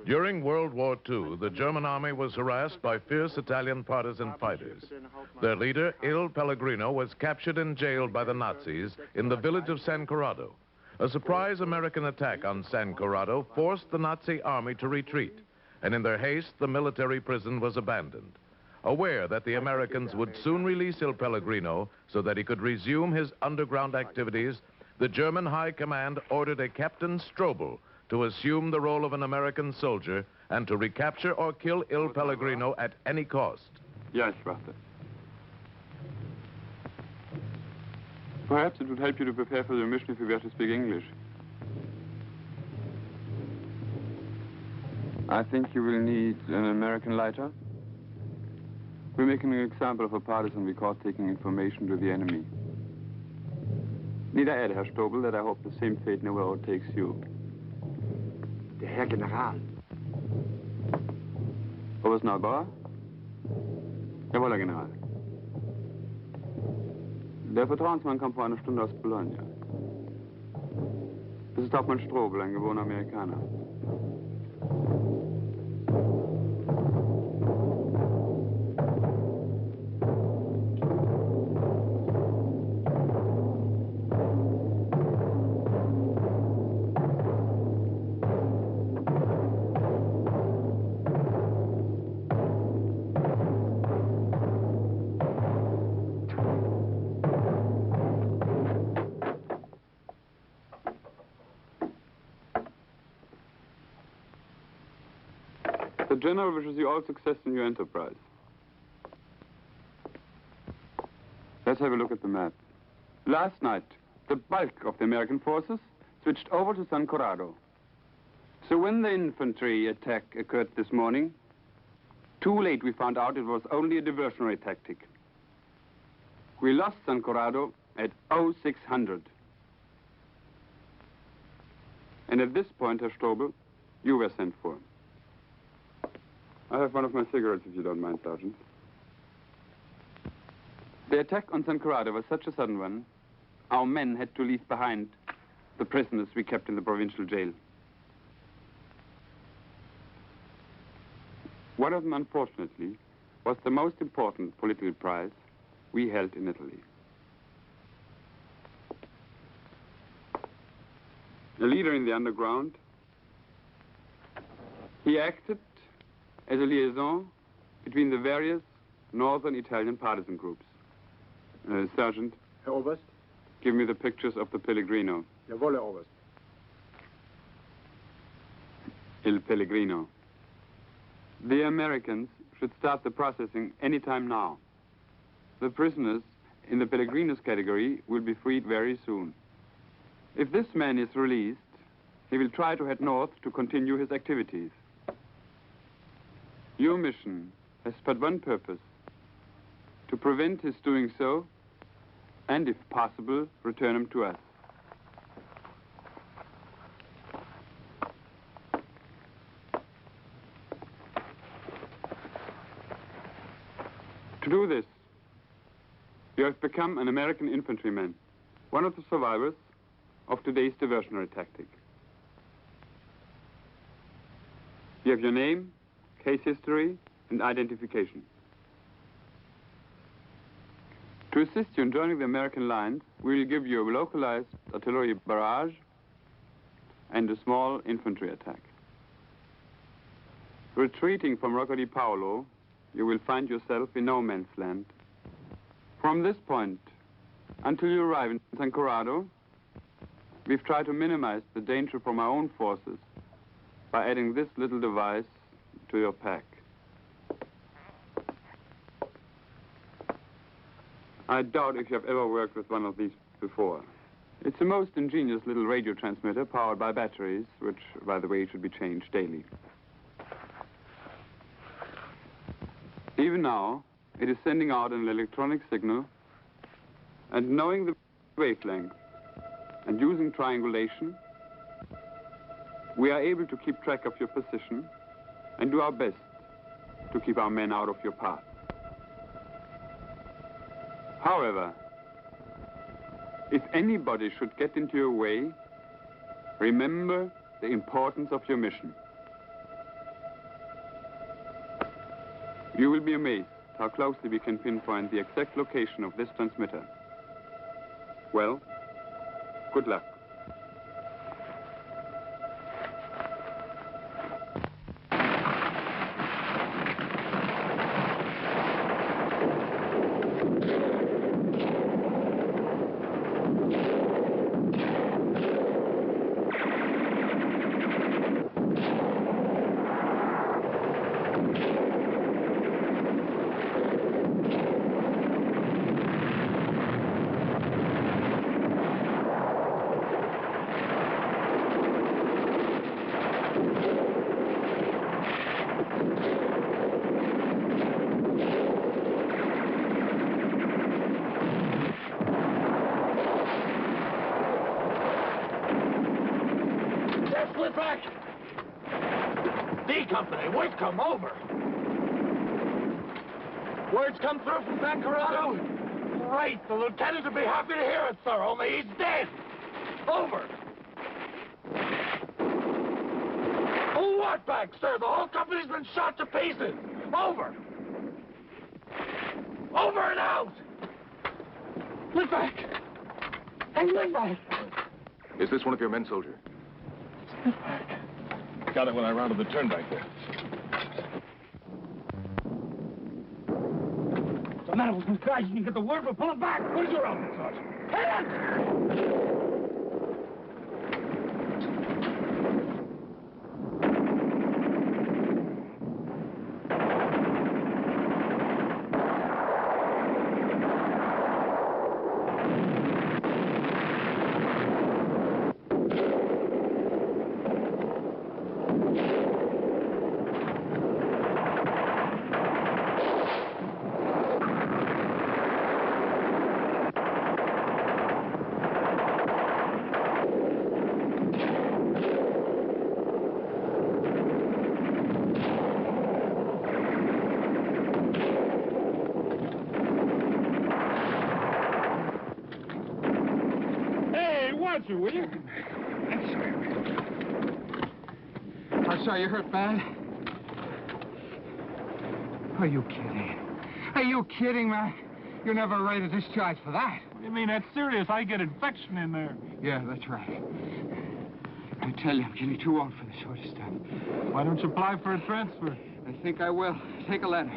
During World War II, the German army was harassed by fierce Italian partisan fighters. Their leader, Il Pellegrino, was captured and jailed by the Nazis in the village of San Corrado. A surprise American attack on San Corrado forced the Nazi army to retreat, and in their haste, the military prison was abandoned. Aware that the Americans would soon release Il Pellegrino so that he could resume his underground activities, the German High Command ordered a Captain Strobel to assume the role of an American soldier and to recapture or kill Il Pellegrino at any cost. Ja, ich warte. Perhaps it would help you to prepare for the mission if you were to speak English. I think you will need an American lighter. We're making an example of a partisan we caught taking information to the enemy. Need I add, Herr Strobel, that I hope the same fate never overtakes you? Der Herr General. Oberst Neubauer? Jawohl, Herr General. Der Vertrauensmann kam vor einer Stunde aus Bologna. Das ist Hauptmann Strobel, ein geborener Amerikaner. The General wishes you all success in your enterprise. Let's have a look at the map. Last night, the bulk of the American forces switched over to San Corrado. So when the infantry attack occurred this morning, too late we found out it was only a diversionary tactic. We lost San Corrado at 0600. And at this point, Herr Strobel, you were sent for. I have one of my cigarettes, if you don't mind, Sergeant. The attack on San Corrado was such a sudden one, our men had to leave behind the prisoners we kept in the provincial jail. One of them, unfortunately, was the most important political prize we held in Italy. A leader in the underground, he acted as a liaison between the various northern Italian partisan groups. Sergeant. Herr Oberst? Give me the pictures of the Pellegrino. Jawohl, Herr Oberst. Il Pellegrino. The Americans should start the processing any time now. The prisoners in the Pellegrino's category will be freed very soon. If this man is released, he will try to head north to continue his activities. Your mission has but one purpose: to prevent his doing so, and if possible, return him to us. To do this, you have become an American infantryman, one of the survivors of today's diversionary tactic. You have your name, case history, and identification. To assist you in joining the American lines, we will give you a localized artillery barrage and a small infantry attack. Retreating from Rocca di Paolo, you will find yourself in no man's land. From this point until you arrive in San Corrado, we've tried to minimize the danger from our own forces by adding this little device to your pack. I doubt if you have ever worked with one of these before. It's a most ingenious little radio transmitter powered by batteries, which, by the way, should be changed daily. Even now, it is sending out an electronic signal, and knowing the wavelength and using triangulation, we are able to keep track of your position and do our best to keep our men out of your path. However, if anybody should get into your way, remember the importance of your mission. You will be amazed how closely we can pinpoint the exact location of this transmitter. Well, good luck. Back! D Company, word come over. Words come through from San Corrado? Great, the lieutenant would be happy to hear it, sir, only he's dead. Over. Oh, what back, sir? The whole company's been shot to pieces. Over. Over and out. Litvak. Hey, Litvak. Is this one of your men, soldier? Got it when I rounded the turn back there. What's the matter with these guys? You can get the word, but pull it back. Where's your outfit, Sergeant? Hands! Will you? I'm sorry. I'm sorry, you hurt bad? Are you kidding? Are you kidding, Mac? You're never ready to discharge for that. What do you mean? That's serious. I get infection in there. Yeah, that's right. I tell you, I'm getting too old for this sort of stuff. Why don't you apply for a transfer? I think I will. Take a letter.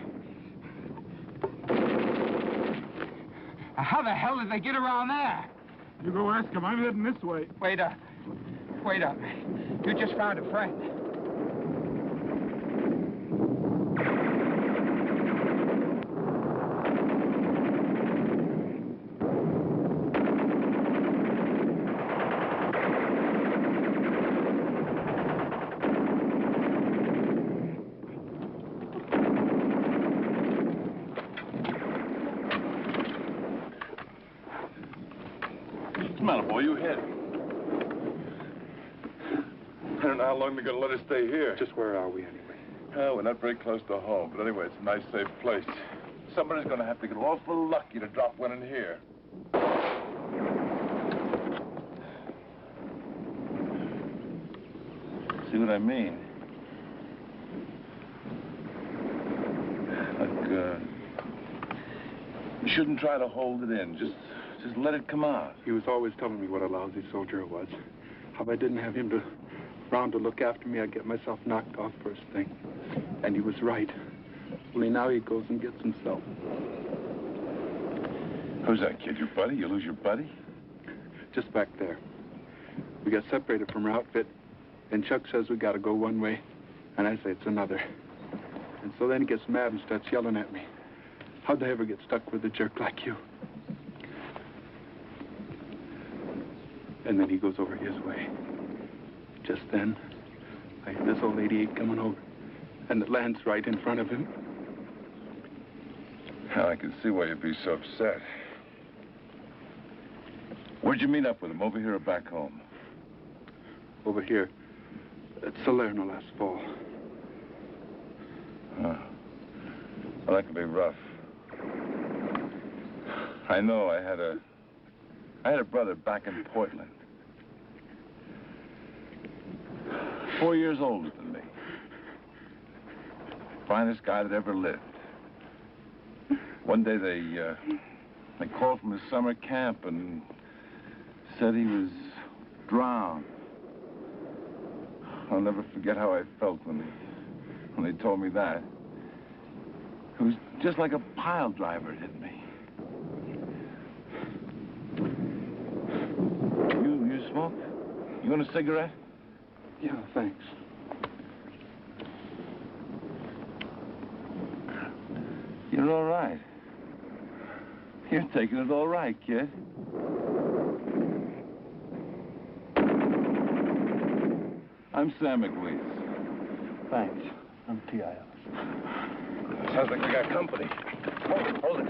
How the hell did they get around there? You go ask him. I'm heading this way. Wait up. Wait up. You just found a friend. What's the matter, boy? You hit. I don't know how long they're going to let us stay here. Just where are we, anyway? Well, we're not very close to home, but anyway, it's a nice, safe place. Somebody's going to have to get awful lucky to drop one in here. See what I mean? Look, you shouldn't try to hold it in. Just let it come out. He was always telling me what a lousy soldier I was. How if I didn't have him around to look after me, I'd get myself knocked off first thing. And he was right. Only now he goes and gets himself. Who's that kid? Your buddy? You lose your buddy? Just back there. We got separated from our outfit, and Chuck says we got to go one way, and I say it's another. And so then he gets mad and starts yelling at me. How'd I ever get stuck with a jerk like you? And then he goes over his way. Just then, I hear this old 88 coming over, and it lands right in front of him. Well, I can see why you'd be so upset. Where'd you meet up with him, over here or back home? Over here at Salerno last fall. Oh. Well, that could be rough. I know. I had a brother back in Portland. 4 years older than me. Finest guy that ever lived. One day they called from his summer camp and said he was drowned. I'll never forget how I felt when they told me that. It was just like a pile driver hit me. You smoke? You want a cigarette? Yeah, thanks. You're all right. You're taking it all right, kid. I'm Sam McLeese. Thanks. I'm T.I. Sounds like we got company. Hold it.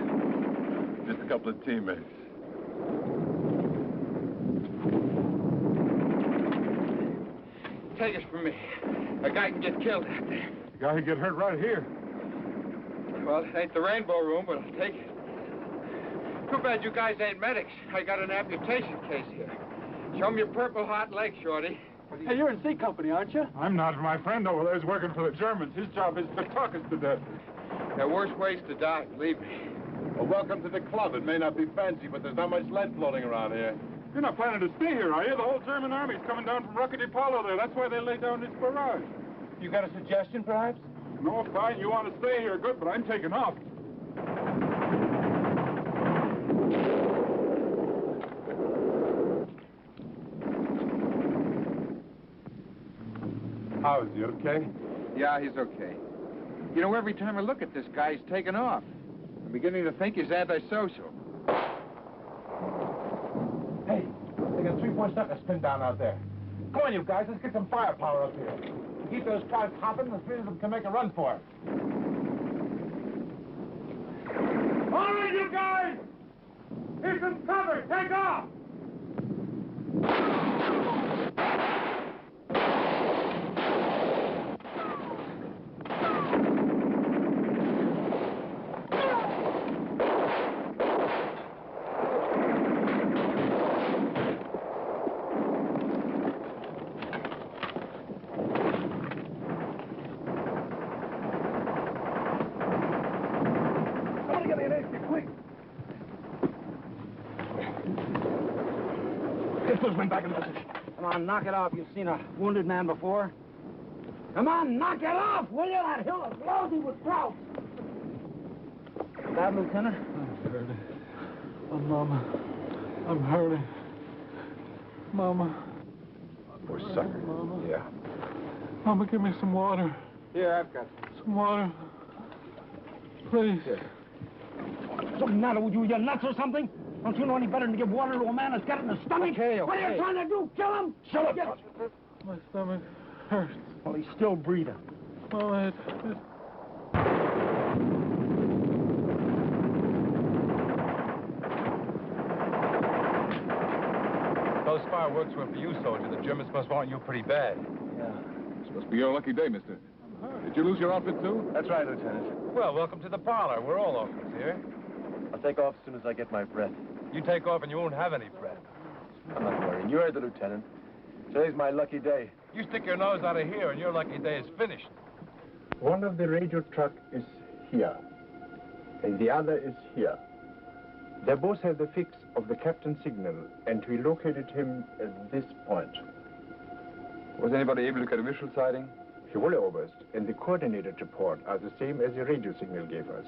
Just a couple of teammates. Take it from me. A guy can get killed out there. The guy who get hurt right here. Well, it ain't the Rainbow Room, but I'll take it. Too bad you guys ain't medics. I got an amputation case here. Show me your Purple Heart leg, Shorty. Hey, you're in C Company, aren't you? I'm not. My friend over there is working for the Germans. His job is to talk us to death. There are worse ways to die, believe me. Well, welcome to the club. It may not be fancy, but there's not much lead floating around here. You're not planning to stay here, are you? The whole German army's coming down from Rockety Palo there. That's why they laid down this barrage. You got a suggestion, perhaps? No, fine. You want to stay here, good, but I'm taking off. How is he, okay? Yeah, he's okay. You know, every time I look at this guy, he's taken off. I'm beginning to think he's antisocial. Hey, they got 3 more suckers pinned down out there. Come on, you guys. Let's get some firepower up here. Keep those cars hopping, the 3 of them can make a run for it. All right, you guys! Here's some cover. Take off! Back in position. Come on, knock it off. You've seen a wounded man before. Come on, knock it off, will you? That hill is lousy with drought. Bad, Lieutenant? I'm hurting. Oh, Mama. I'm hurting. Mama. Poor sucker. Mama. Yeah. Mama, give me some water. Here, I've got Some water. Please. Something the matter with you? You nuts or something? Don't you know any better than to give water to a man that's got it in the stomach? Okay. What are you trying to do? Kill him? Shut up. My stomach hurts. Well, he's still breathing. Mama, Those fireworks were for you, soldier. The Germans must want you pretty bad. Yeah. This must be your lucky day, mister. Did you lose your outfit, too? That's right, Lieutenant. Well, welcome to the parlor. We're all orphans here. I'll take off as soon as I get my breath. You take off and you won't have any breath. I'm not worrying. You heard the lieutenant. Today's my lucky day. You stick your nose out of here and your lucky day is finished. One of the radio truck is here, and the other is here. They both have the fix of the captain's signal, and we located him at this point. Was anybody able to get a visual sighting? Jawohl, Oberst, and the coordinated report are the same as the radio signal gave us.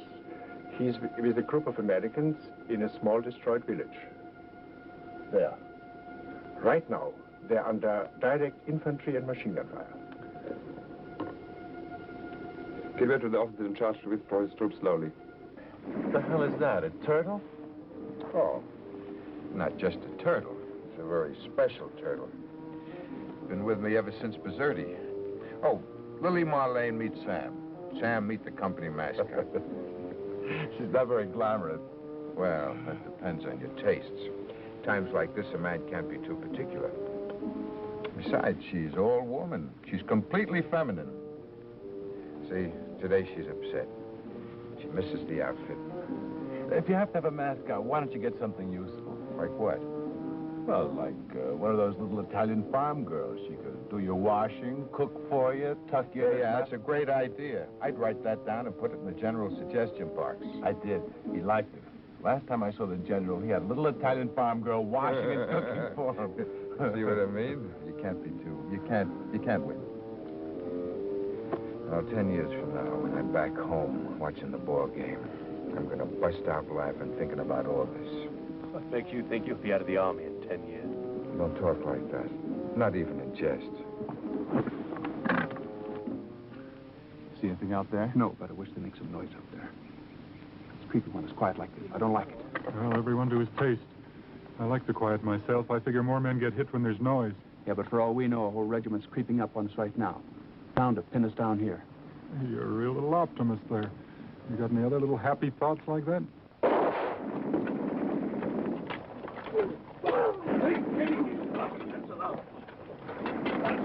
He's with a group of Americans in a small destroyed village. There. Right now, they're under direct infantry and machine gun fire. Get back to the officer in charge to withdraw his troops slowly. What the hell is that, a turtle? Oh, not just a turtle. It's a very special turtle. Been with me ever since Bizerti. Oh, Lily Marlene meet Sam. Sam meet the company mascot. She's not very glamorous. Well, that depends on your tastes. Times like this, a man can't be too particular. Besides, she's all woman. She's completely feminine. See, today she's upset. She misses the outfit. If you have to have a mascot, why don't you get something useful? Like what? Well, like one of those little Italian farm girls. She could do your washing, cook for you, tuck you. Yeah, that's a great idea. I'd write that down and put it in the general suggestion box. I did. He liked it. Last time I saw the general, he had a little Italian farm girl washing and cooking for him. See what I mean? You can't be too. You can't win. Now, 10 years from now, when I'm back home watching the ball game, I'm gonna bust out laughing thinking about all this. What makes you think you'll be out of the Army in 10 years? Don't talk like that. Not even in jest. See anything out there? No, but I wish they'd make some noise up there. It's creepy when it's quiet like this. I don't like it. Well, everyone to his taste. I like the quiet myself. I figure more men get hit when there's noise. Yeah, but for all we know, a whole regiment's creeping up on us right now. Bound to pin us down here. You're a real little optimist there. You got any other little happy thoughts like that?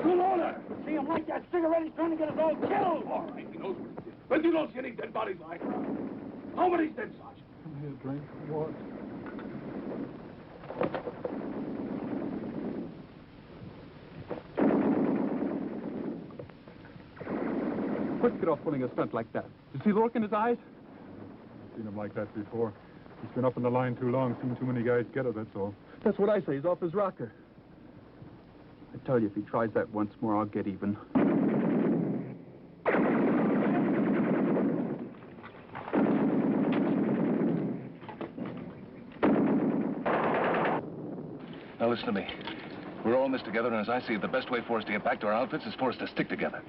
Good order. See him light that cigarette, he's trying to get us all killed. All right, he knows what it is. But you don't see any dead bodies lying around. How many's dead, Sergeant? Come here, drink. What? Quick, get off pulling a stunt like that. You see the look in his eyes? I've seen him like that before. He's been up in the line too long, seen too many guys get it, that's all. That's what I say. He's off his rocker. I tell you, if he tries that once more, I'll get even. Now, listen to me. We're all in this together, and as I see it, the best way for us to get back to our outfits is for us to stick together.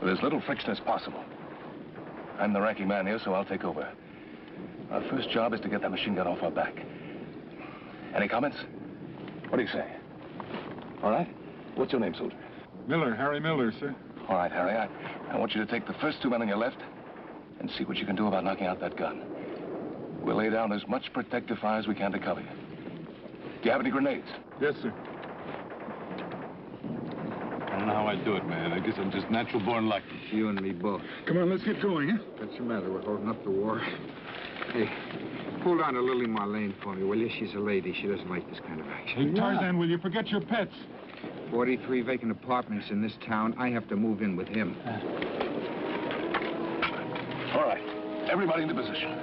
With as little friction as possible. I'm the ranking man here, so I'll take over. Our first job is to get that machine gun off our back. Any comments? What do you say? All right? What's your name, soldier? Miller, Harry Miller, sir. All right, Harry. I want you to take the first 2 men on your left and see what you can do about knocking out that gun. We'll lay down as much protective fire as we can to cover you. Do you have any grenades? Yes, sir. I don't know how I do it, man. I guess I'm just natural born lucky. You and me both. Come on, let's get going, huh? What's the matter? We're holding up the war. Hey, pull down to Lily Marlene for me, will you? She's a lady. She doesn't like this kind of action. Hey, Tarzan, will you forget your pets? 43 vacant apartments in this town. I have to move in with him. All right. Everybody into position.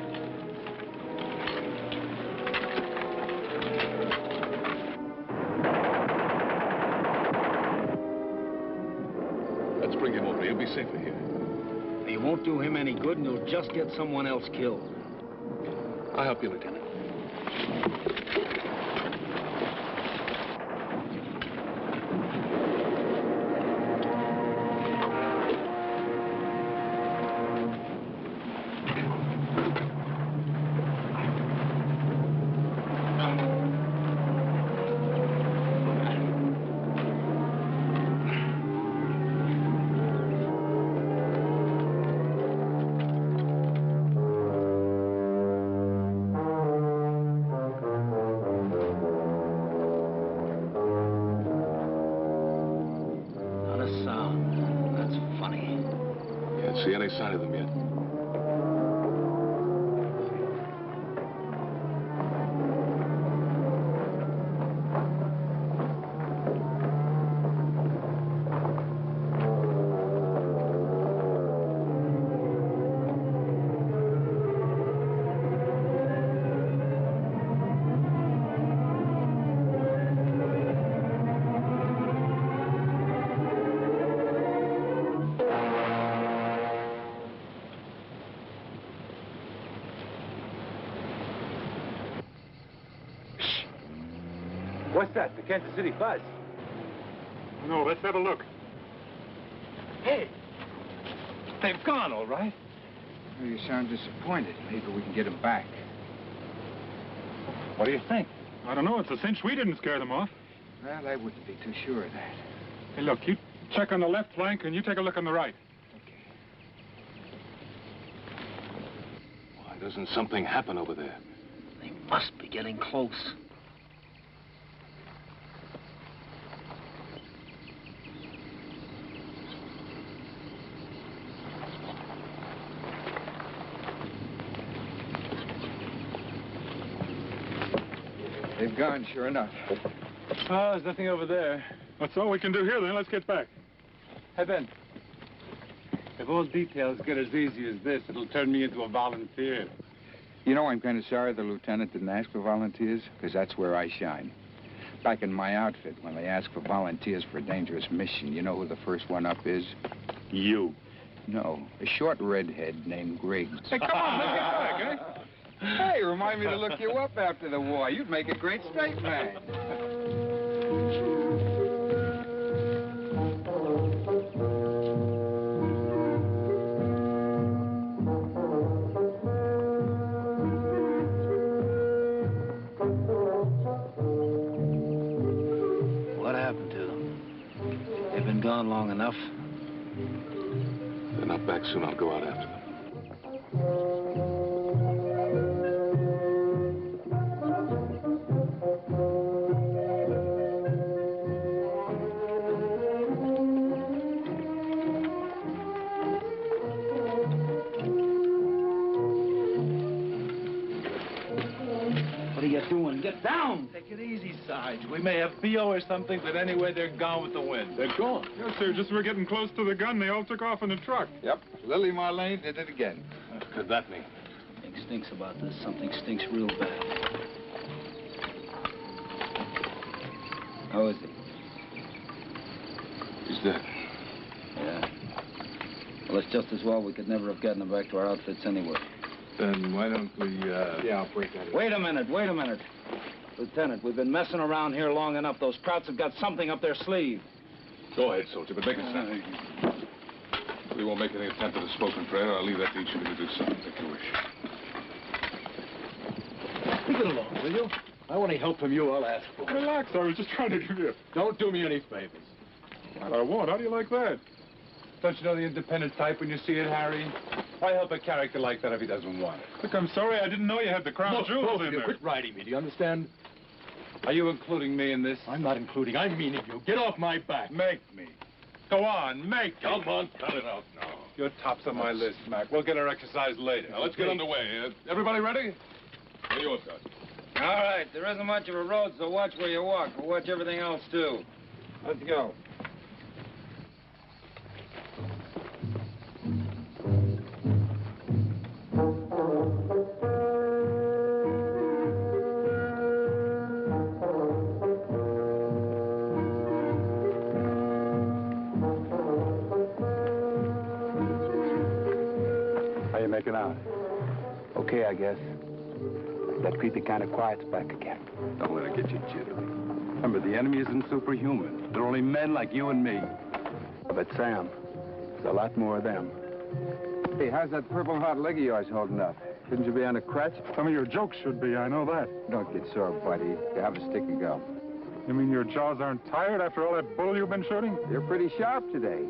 Let's bring him over. He'll be safer here. You won't do him any good, and you'll just get someone else killed. I'll help you, Lieutenant. See any sign of them yet? What's that? The Kansas City Buzz? No, let's have a look. Hey, they've gone, all right. Well, you sound disappointed. Maybe we can get them back. What do you think? I don't know. It's a cinch we didn't scare them off. Well, I wouldn't be too sure of that. Hey, look, you check on the left flank, and you take a look on the right. Why doesn't something happen over there? They must be getting close. They've gone, sure enough. Oh, there's nothing over there. That's all we can do here, then. Let's get back. Hey, Ben. If all details get as easy as this, it'll turn me into a volunteer. You know, I'm kind of sorry the lieutenant didn't ask for volunteers, because that's where I shine. Back in my outfit, when they ask for volunteers for a dangerous mission, you know who the first one up is? You. No, a short redhead named Griggs. Hey, come on, let's get back, eh? Hey, remind me to look you up after the war. You'd make a great straight man. What happened to them? They've been gone long enough. They're not back soon. I'll go out after them. What are you doing? Get down! Take it easy, Sarge. We may have PO or something, but anyway, they're gone with the wind. They're gone? Yes, sir. Just as we're getting close to the gun, they all took off in the truck. Yep, Lily Marlene did it again. What could that mean? Something stinks about this. Something stinks real bad. How is he? He's dead. Yeah. Well, it's just as well we could never have gotten him back to our outfits anyway. Then why don't we, Yeah, I'll break that. Wait a minute. Lieutenant, we've been messing around here long enough. Those Krauts have got something up their sleeve. Go ahead, soldier, but make it sound. We won't make any attempt at a spoken prayer. I'll leave that to each of you to do something if you wish. Leave it alone, will you? I want any help from you, I'll ask for it. relax. I was just trying to give you... Don't do me any favors. Well, I won't. How do you like that? Don't you know the independent type when you see it, Harry? Why help a character like that if he doesn't want it? Look, I'm sorry. I didn't know you had the crown jewels both in of you, there. quit riding me, do you understand? Are you including me in this? I'm not including, I'm meaning you. Get off my back. Make me. Go on, make me. Come on, spell it out now. You're tops on my list, Mac. We'll get our exercise later. Now, let's get underway. Everybody ready? Here you go, Sergeant. All right, there isn't much of a road, so watch where you walk. But watch everything else, too. Let's go. How you making out? Okay, I guess. That creepy kind of quiet's back again. Don't let it get you jittery. Remember, the enemy isn't superhuman. They're only men like you and me. But Sam, there's a lot more of them. Hey, how's that Purple Heart leg of yours holding up? Shouldn't you be on a crutch? Some of your jokes should be, I know that. Don't get sore, buddy. You have a stick of gum. You mean your jaws aren't tired after all that bull you've been shooting? You're pretty sharp today.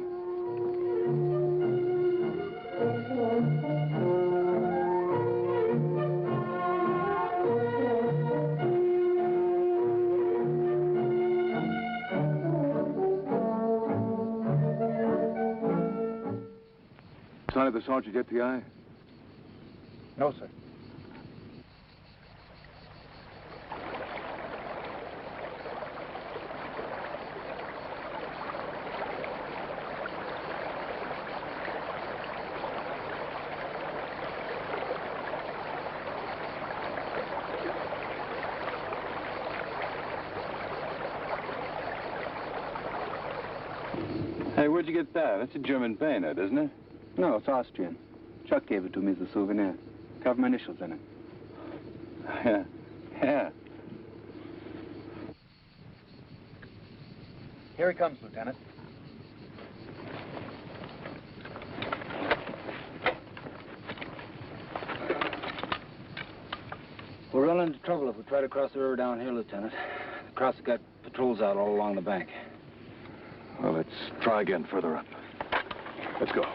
Sign of the sergeant yet, T.I.? No, sir. Hey, where'd you get that? That's a German bayonet, isn't it? No, it's Austrian. Chuck gave it to me as a souvenir. Got my initials in it. Yeah. Yeah. Here he comes, Lieutenant. We'll run into trouble if we try to cross the river down here, Lieutenant. The Krauts have got patrols out all along the bank. Well, let's try again further up. Let's go.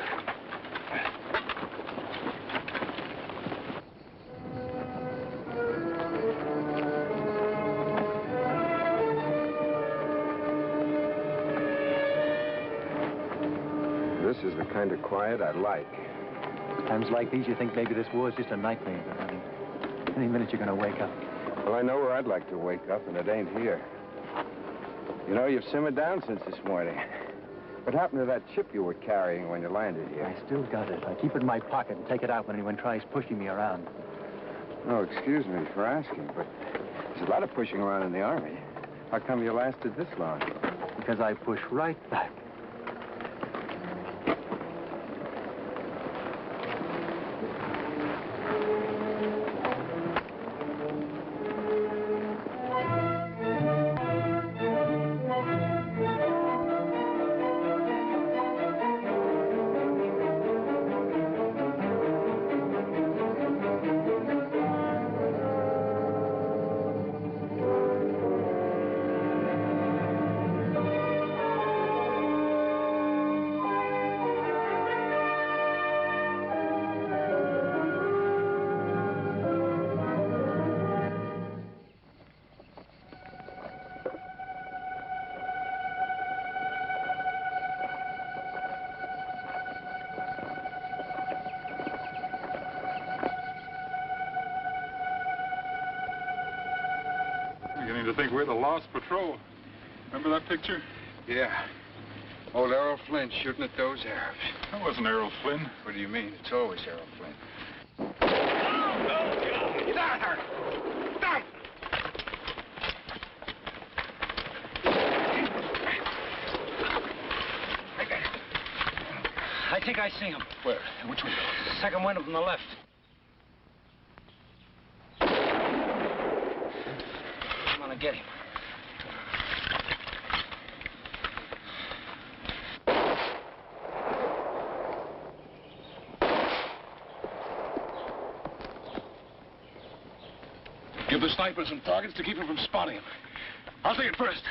This is the kind of quiet I like. Times like these, you think maybe this war is just a nightmare. I mean, any minute you're going to wake up. Well, I know where I'd like to wake up, and it ain't here. You know, you've simmered down since this morning. What happened to that chip you were carrying when you landed here? I still got it. I keep it in my pocket and take it out when anyone tries pushing me around. Oh, excuse me for asking, but there's a lot of pushing around in the Army. How come you lasted this long? Because I push right back. Beginning to think we're the lost patrol. Remember that picture? Yeah. Old Errol Flynn shooting at those Arabs. That wasn't Errol Flynn. What do you mean? It's always Errol Flynn. Get out of here! Stop! I think I see him. Where? Which window? Second window from the left. I'm gonna get him. Give the sniper some targets to keep him from spotting him. I'll take it first.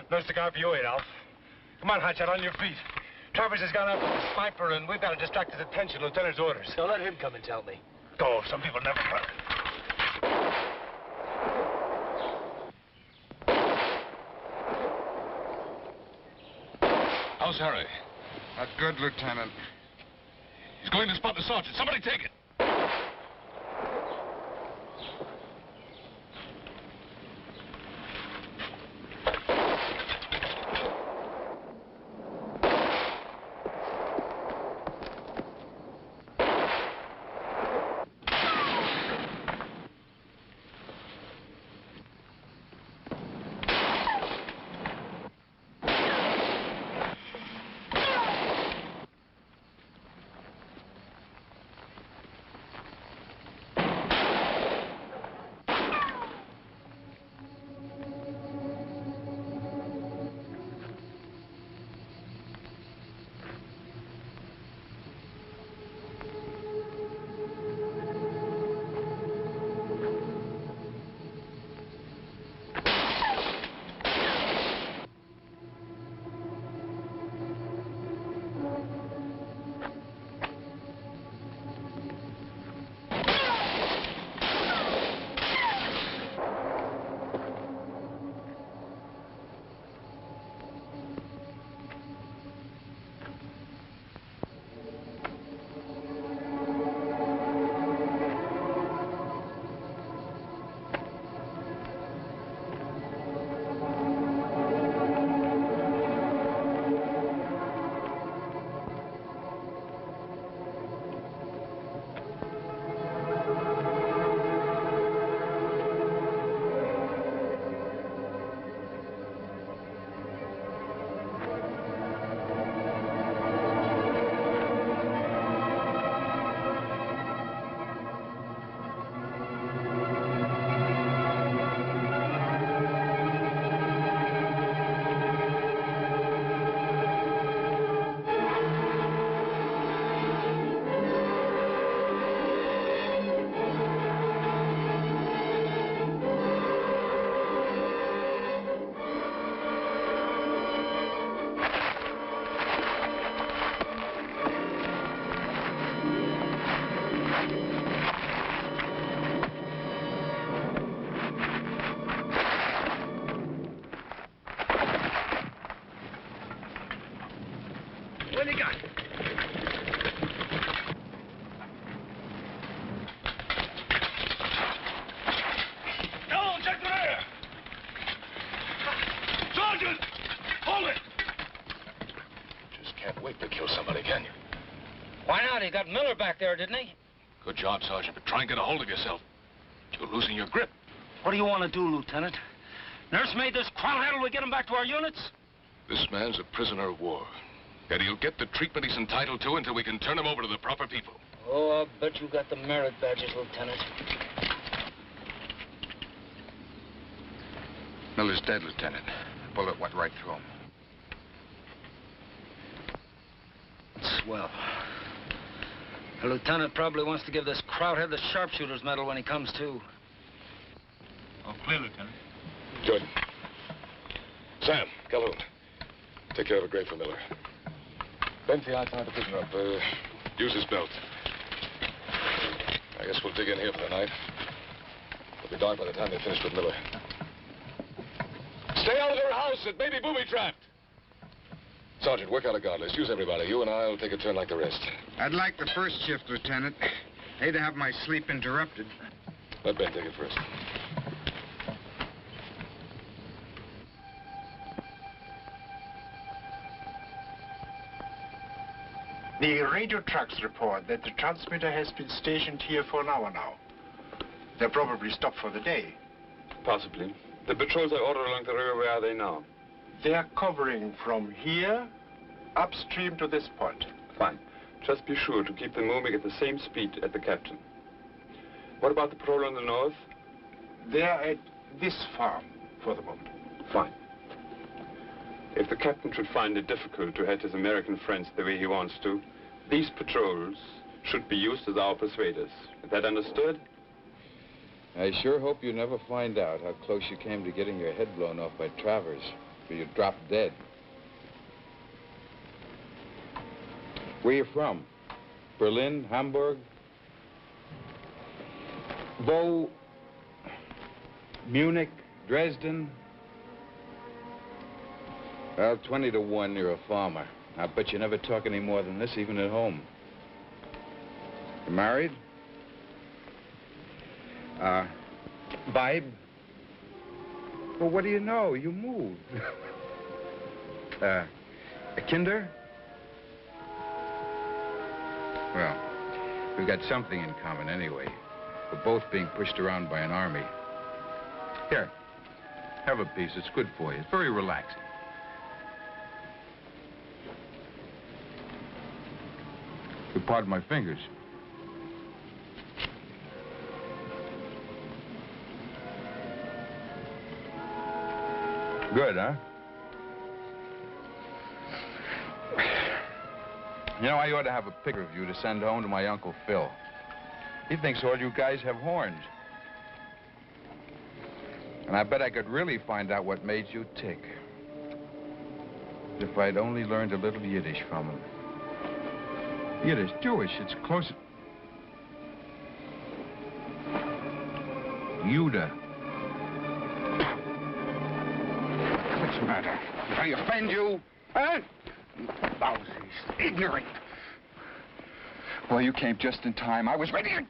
No cigar for you, Adolf. Come on, Hotshot, on your feet. Travers has gone out with the sniper, and we've got to distract his attention. Lieutenant's orders. Don't let him come and tell me. Oh, some people never work. How's Harry? Not good, Lieutenant. He's going to spot the sergeant. Somebody take it. can't wait to kill somebody, can you? Why not? He got Miller back there, didn't he? Good job, Sergeant, but try and get a hold of yourself. You're losing your grip. What do you want to do, Lieutenant? Nurse made this crowd till we get him back to our units? This man's a prisoner of war. And he'll get the treatment he's entitled to until we can turn him over to the proper people. Oh, I'll bet you got the merit badges, Lieutenant. Miller's dead, Lieutenant. The bullet went right through him. Swell. The lieutenant probably wants to give this crowdhead the sharpshooter's medal when he comes to. All clear, Lieutenant. Good. Sam, Calhoun, take care of a grave for Miller. Benzie, I tied the prisoner up. Use his belt. I guess we'll dig in here for the night. It'll be dark by the time they finish with Miller. Stay out of their house. It may be booby-trapped. Sergeant, work out a guard list. Use everybody. You and I'll take a turn like the rest. I'd like the first shift, Lieutenant. Hate to have my sleep interrupted. Let Ben take it first. The radio trucks report that the transmitter has been stationed here for an hour now. They're probably stopped for the day. Possibly. The patrols I ordered along the river, where are they now? They're covering from here upstream to this point. Fine. Just be sure to keep them moving at the same speed as the captain. What about the patrol on the north? They're at this farm for the moment. Fine. If the captain should find it difficult to head his American friends the way he wants to, these patrols should be used as our persuaders. Is that understood? I sure hope you never find out how close you came to getting your head blown off by Travers, where you dropped dead. Where you from? Berlin, Hamburg? Bo, Munich, Dresden? Well, 20 to 1, you're a farmer. I bet you never talk any more than this, even at home. You married? Vibe? Well, what do you know? You moved. A kinder? Well, we've got something in common anyway. We're both being pushed around by an army. Here, have a piece. It's good for you. It's very relaxing. You pardon my fingers. Good, huh? You know, I ought to have a picture of you to send home to my Uncle Phil. He thinks all you guys have horns. And I bet I could really find out what made you tick. If I'd only learned a little Yiddish from him. Yiddish, Jewish, it's close. Judah. What's the matter? Did I offend you? Huh? Lousies, ignorant. Well, you came just in time. I was ready to...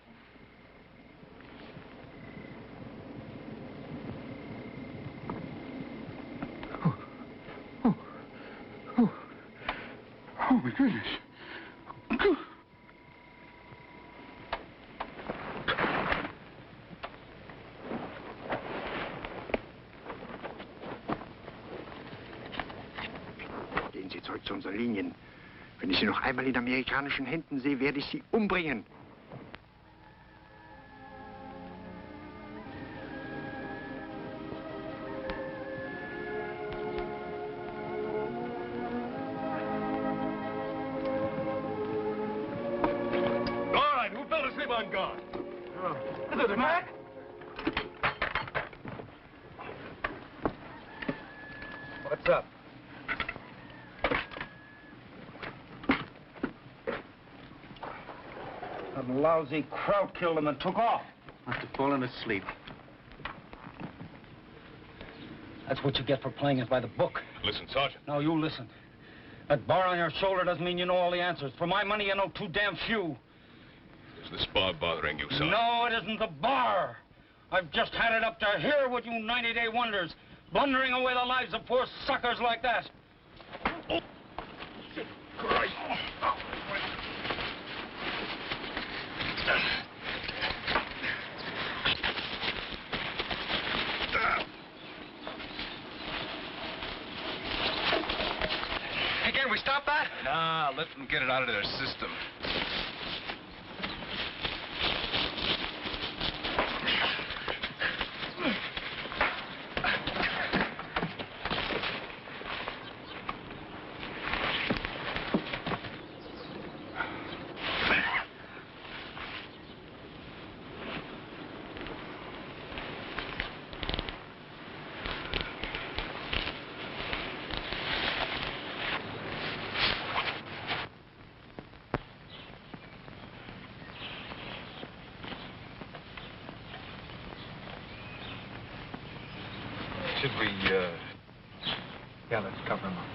Oh, my goodness. Gehen Sie zurück zu unseren Linien. Wenn ich Sie noch einmal in amerikanischen Händen sehe, werde ich Sie umbringen. Is it Mac? What's up? That lousy Kraut killed him and took off. Must have fallen asleep. That's what you get for playing it by the book. Listen, Sergeant. No, you listen. That bar on your shoulder doesn't mean you know all the answers. For my money, you know too damn few. Is this bar bothering you, Sergeant? No, it isn't the bar. I've just had it up to here with you 90-day wonders, blundering away the lives of poor suckers like that. Oh. that? Nah, let them get it out of their system. Should we, yeah, let's cover him up.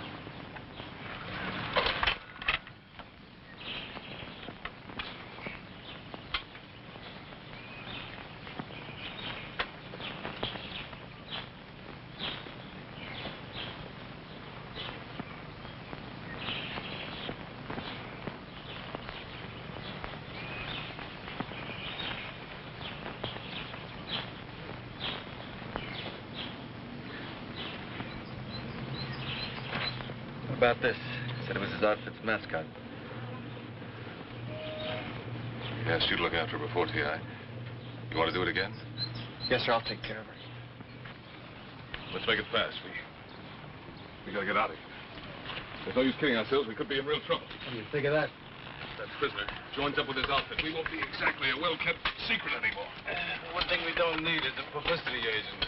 About this? Said it was his outfit's mascot. He asked you to look after her before, T.I. You want to do it again? Yes, sir, I'll take care of her. Let's make it fast. We gotta get out of here. There's no use kidding ourselves. We could be in real trouble. What do you think of that? That prisoner joins up with his outfit. We won't be exactly a well-kept secret anymore. One thing we don't need is a publicity agent.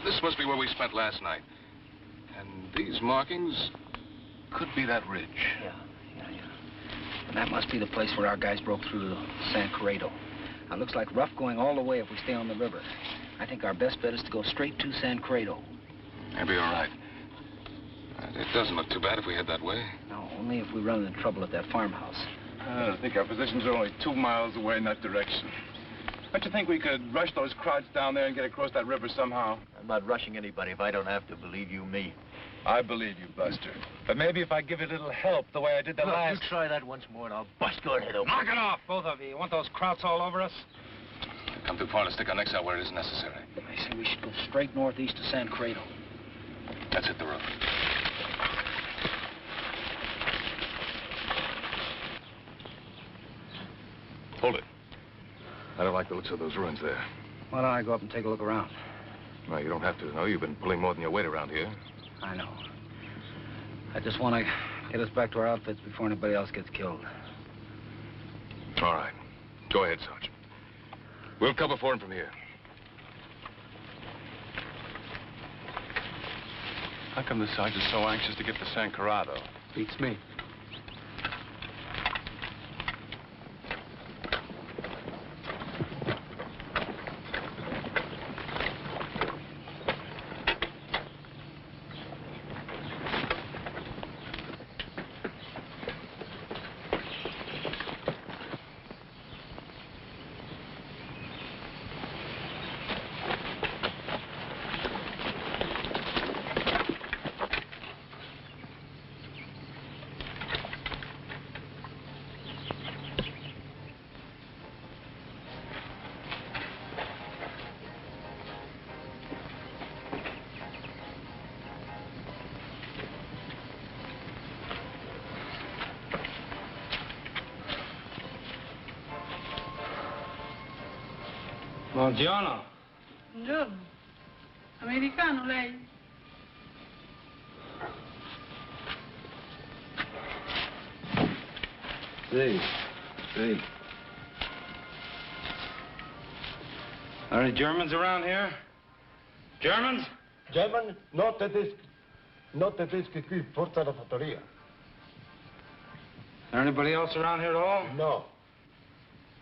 This must be where we spent last night. And these markings could be that ridge. Yeah. And that must be the place where our guys broke through to San Corrado. Now, it looks like rough going all the way if we stay on the river. I think our best bet is to go straight to San Corrado. Maybe you're right. It doesn't look too bad if we head that way. No, only if we run into trouble at that farmhouse. I think our positions are only 2 miles away in that direction. Don't you think we could rush those crowds down there and get across that river somehow? I'm not rushing anybody if I don't have to. Believe you me. I believe you, Buster. But maybe if I give it a little help the way I did the Look, last... you try that once more and I'll bust your head open. Knock it off, both of you. You want those krauts all over us? We've come too far to stick our necks out where it isn't necessary. I say we should go straight northeast to San Corrado. Let's hit the road. Hold it. I don't like the looks of those ruins there. Why don't I go up and take a look around? No, you don't have to. No, you've been pulling more than your weight around here. I know. I just want to get us back to our outfits before anybody else gets killed. All right. Go ahead, Sergeant. We'll cover for him from here. How come the sergeant's so anxious to get to San Corrado? Beats me. Buongiorno. Buongiorno. Americano lei? See. Are any Germans around here? Germans? German? No tedeschi qui, forza la fattoria. Is there anybody else around here at all? No.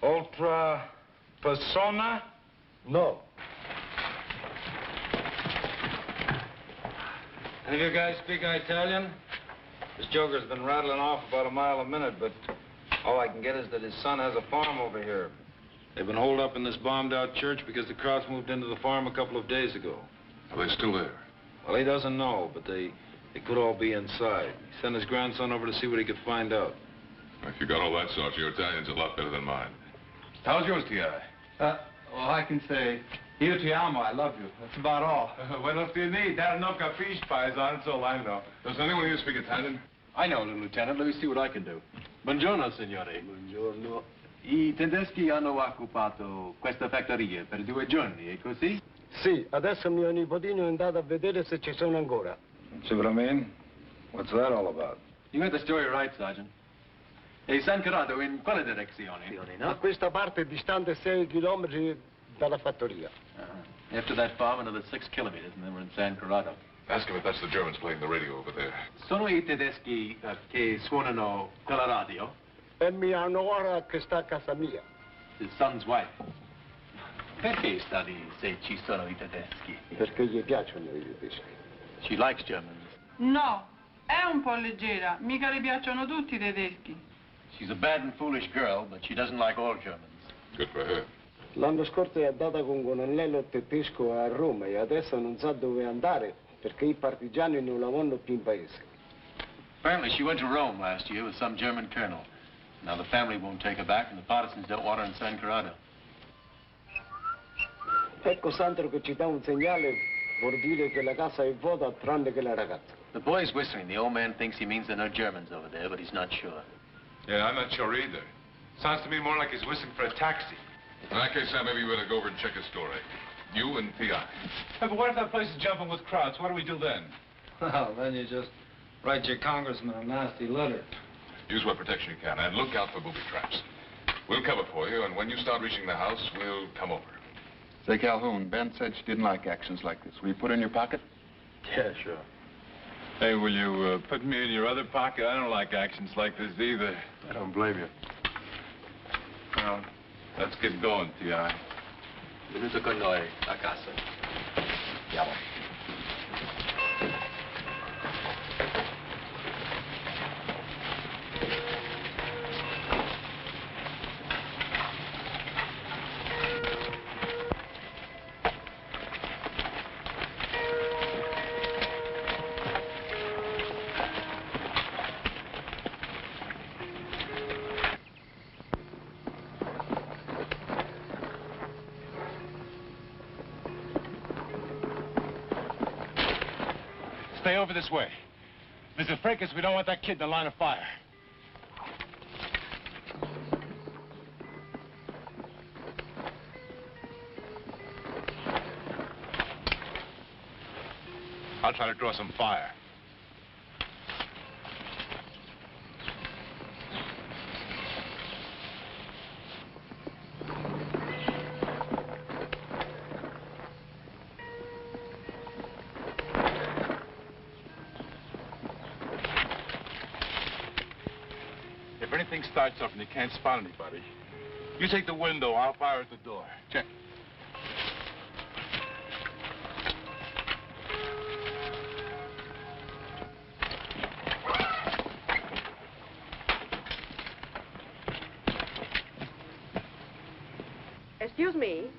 Ultra persona? No. Any of you guys speak Italian? This joker's been rattling off about a mile a minute, but all I can get is that his son has a farm over here. They've been holed up in this bombed-out church because the Krauts moved into the farm a couple of days ago. Are they still there? Well, he doesn't know, but they could all be inside. He sent his grandson over to see what he could find out. If you got all that, Sarge, your Italian's a lot better than mine. How's yours, T.I.? Well, I can say, io ti amo, I love you. That's about all. What else do you need? There are no capiche pies on, that's all I know. Does anyone here speak Italian? I know, Lieutenant. Let me see what I can do. Buongiorno, signore. Buongiorno. I tedeschi hanno occupato questa fattoria per 2 giorni, è così? Sì, adesso mio nipotino è andato a vedere se ci sono ancora. See what I mean? What's that all about? You got the story right, Sergeant. E San Corrado in quale direzione? A questa parte è distante 6 chilometri dalla fattoria. After that farm, another 6 kilometers, and then we're in San Corrado. Ask him if that's the Germans playing the radio over there. Sono I tedeschi che suonano quella radio? E mi hanno ora che sta a casa mia. His son's wife. Perché sta lì se ci sono i tedeschi? Perché gli piacciono i tedeschi. She likes Germans. No, è un po' leggera. Mica le piacciono tutti i tedeschi. She's a bad and foolish girl, but she doesn't like all Germans. Good for her. L'anno scorso è andata con un colonnello tedesco a Roma e adesso non sa dove andare perché i partigiani non la vogliono più in paese. Apparently she went to Rome last year with some German colonel. Now the family won't take her back and the partisans don't want her in San Corrado. Ecco Sandro che ci dà un segnale, vuol dire che la casa è vuota tranne che la ragazza. The boy's whistling. The old man thinks he means there are no Germans over there, but he's not sure. Yeah, I'm not sure either. Sounds to me more like he's whistling for a taxi. In that case, Sam, maybe you better go over and check his story. You and T.I. Hey, but what if that place is jumping with crowds? What do we do then? Well, then you just write your congressman a nasty letter. Use what protection you can, and look out for booby traps. We'll cover for you, and when you start reaching the house, we'll come over. Say, Calhoun, Ben said she didn't like actions like this. Will you put her in your pocket? Yeah, sure. Hey, will you put me in your other pocket? I don't like actions like this either. I don't blame you. Well, let's get going, T.I. Venuto con noi a casa. Andiamo. Stay over this way. If there's a fracas, we don't want that kid in the line of fire. I'll try to draw some fire. If anything starts up and you can't spot anybody, you take the window, I'll fire at the door. Check. Excuse me,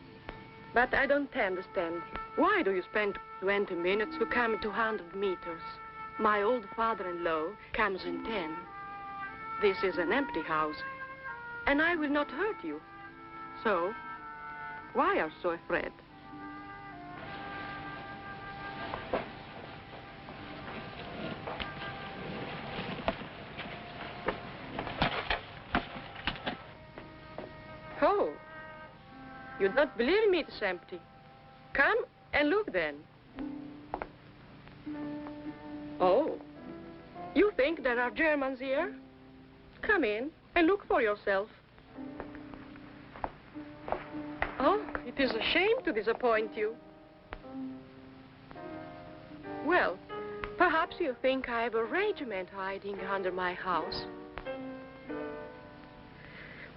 but I don't understand. Why do you spend 20 minutes to come 200 meters? My old father-in-law comes in 10. This is an empty house, and I will not hurt you. So, why are you so afraid? Oh, You don't believe me, it's empty. Come and look then. Oh, you think there are Germans here? Come in and look for yourself. Oh, it is a shame to disappoint you. Well, perhaps you think I have a regiment hiding under my house.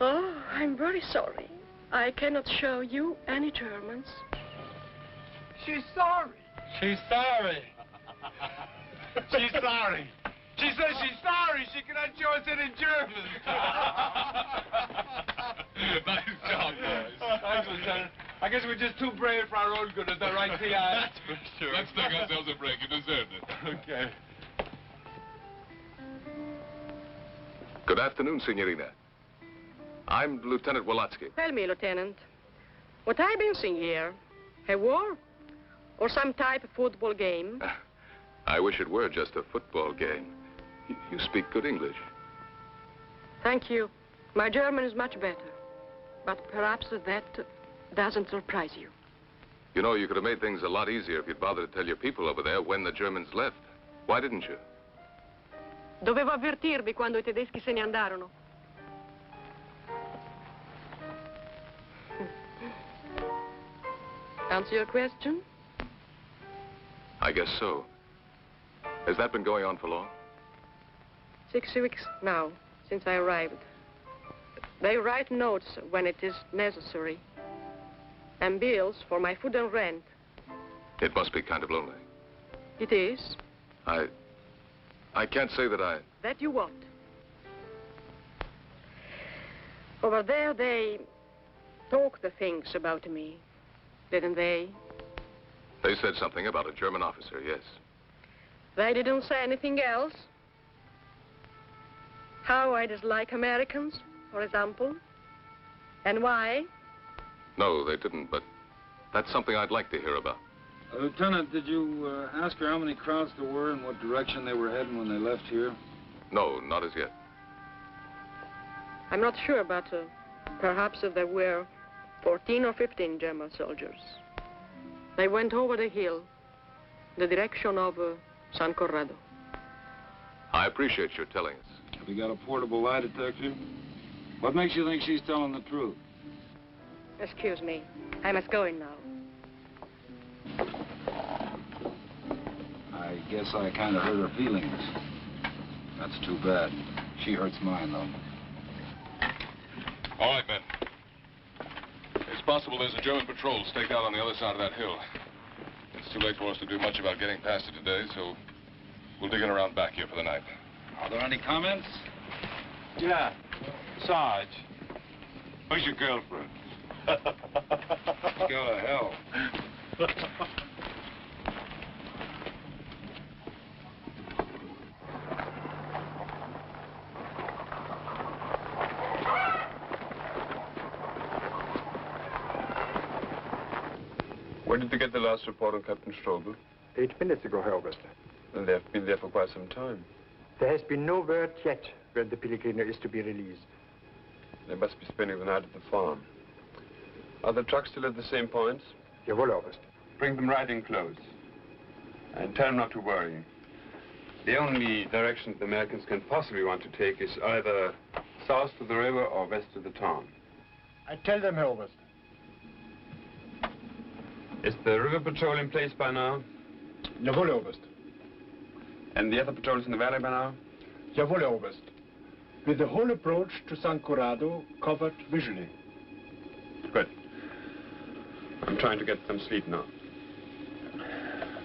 Oh, I'm very sorry. I cannot show you any Germans. She's sorry. She's sorry. She's sorry. She says she's sorry she cannot show us any Germans. Nice job, boys. Thanks, Lieutenant. I guess we're just too brave for our own good. Is that right, T.I.? That's for sure. Let's take ourselves a break. You deserved it. Okay. Good afternoon, Signorina. I'm Lieutenant Wolotsky. Tell me, Lieutenant, what I've been seeing here, a war or some type of football game? I wish it were just a football game. You speak good English. Thank you. My German is much better. But perhaps that doesn't surprise you. You know, you could have made things a lot easier if you'd bothered to tell your people over there when the Germans left. Why didn't you? Dovevo avvertirvi quando I tedeschi se ne andarono. Answer your question? I guess so. Has that been going on for long? 6 weeks now, since I arrived. They write notes when it is necessary. And bills for my food and rent. It must be kind of lonely. It is. I can't say that I... That you what? Over there, they talk the things about me, didn't they? They said something about a German officer, yes. They didn't say anything else? How I dislike Americans, for example? And why? No, they didn't, but that's something I'd like to hear about. Lieutenant, did you ask her how many crowds there were and what direction they were heading when they left here? No, not as yet. I'm not sure, but perhaps there were 14 or 15 German soldiers. They went over the hill, the direction of San Corrado. I appreciate your telling us. Have you got a portable lie detector? What makes you think she's telling the truth? Excuse me. I must go in now. I guess I kind of hurt her feelings. That's too bad. She hurts mine, though. All right, men. It's possible there's a German patrol staked out on the other side of that hill. It's too late for us to do much about getting past it today, so we'll dig in around back here for the night. Are there any comments? Yeah. Sarge, where's your girlfriend? Go to hell. Where did you get the last report on Captain Strobel? 8 minutes ago, Herr Oberst. And they have been there for quite some time. There has been no word yet when the Pellegrino is to be released. They must be spending the night at the farm. Are the trucks still at the same points? Jawohl, Oberst. Bring them right in close. And tell them not to worry. The only direction the Americans can possibly want to take is either south to the river or west to the town. I tell them, Herr Oberst. Is the river patrol in place by now? Jawohl, Herr Oberst. And the other patrols in the valley by now? Jawohl, Herr Oberst. With the whole approach to San Corrado covered visually. Good. I'm trying to get them sleep now.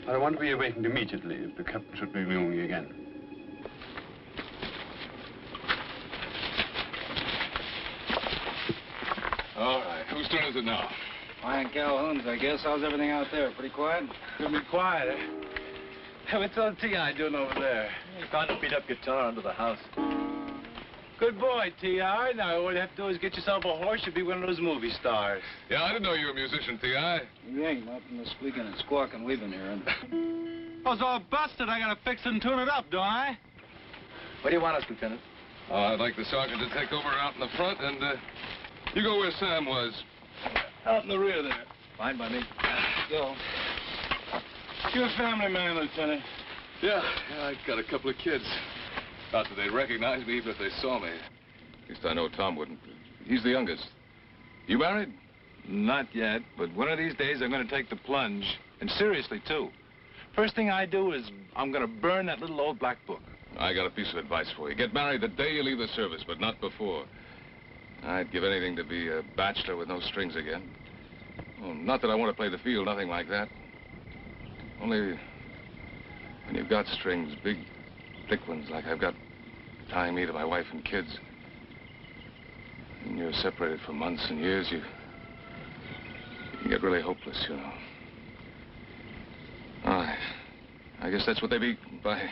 I want to be awakened immediately if the captain should be moving again. All right, whose turn is it now? Mine Calhoun's, I guess. How's everything out there? Pretty quiet? Could be quiet, eh? Hey, what's old T.I. doing over there? He found a beat-up guitar under the house. Good boy, T.I. Now, all you have to do is get yourself a horse. You'll be one of those movie stars. Yeah, I didn't know you were a musician, T.I. You ain't nothing the squeaking and squawking we've been hearing. I was all busted. I gotta fix it and tune it up, don't I? What do you want us, Lieutenant? I'd like the sergeant to take over out in the front, and you go where Sam was. Out in the rear there. Fine by me. Go. You're a family man, Lieutenant. Yeah, I got a couple of kids. Not that they'd recognize me even if they saw me. At least I know Tom wouldn't. He's the youngest. You married? Not yet, but one of these days I'm going to take the plunge. And seriously, too. First thing I do is I'm going to burn that little old black book. I got a piece of advice for you. Get married the day you leave the service, but not before. I'd give anything to be a bachelor with no strings again. Well, not that I want to play the field, nothing like that. Only when you've got strings, big, thick ones like I've got tying me to my wife and kids, and you're separated for months and years, you get really hopeless, you know. I guess that's what they be by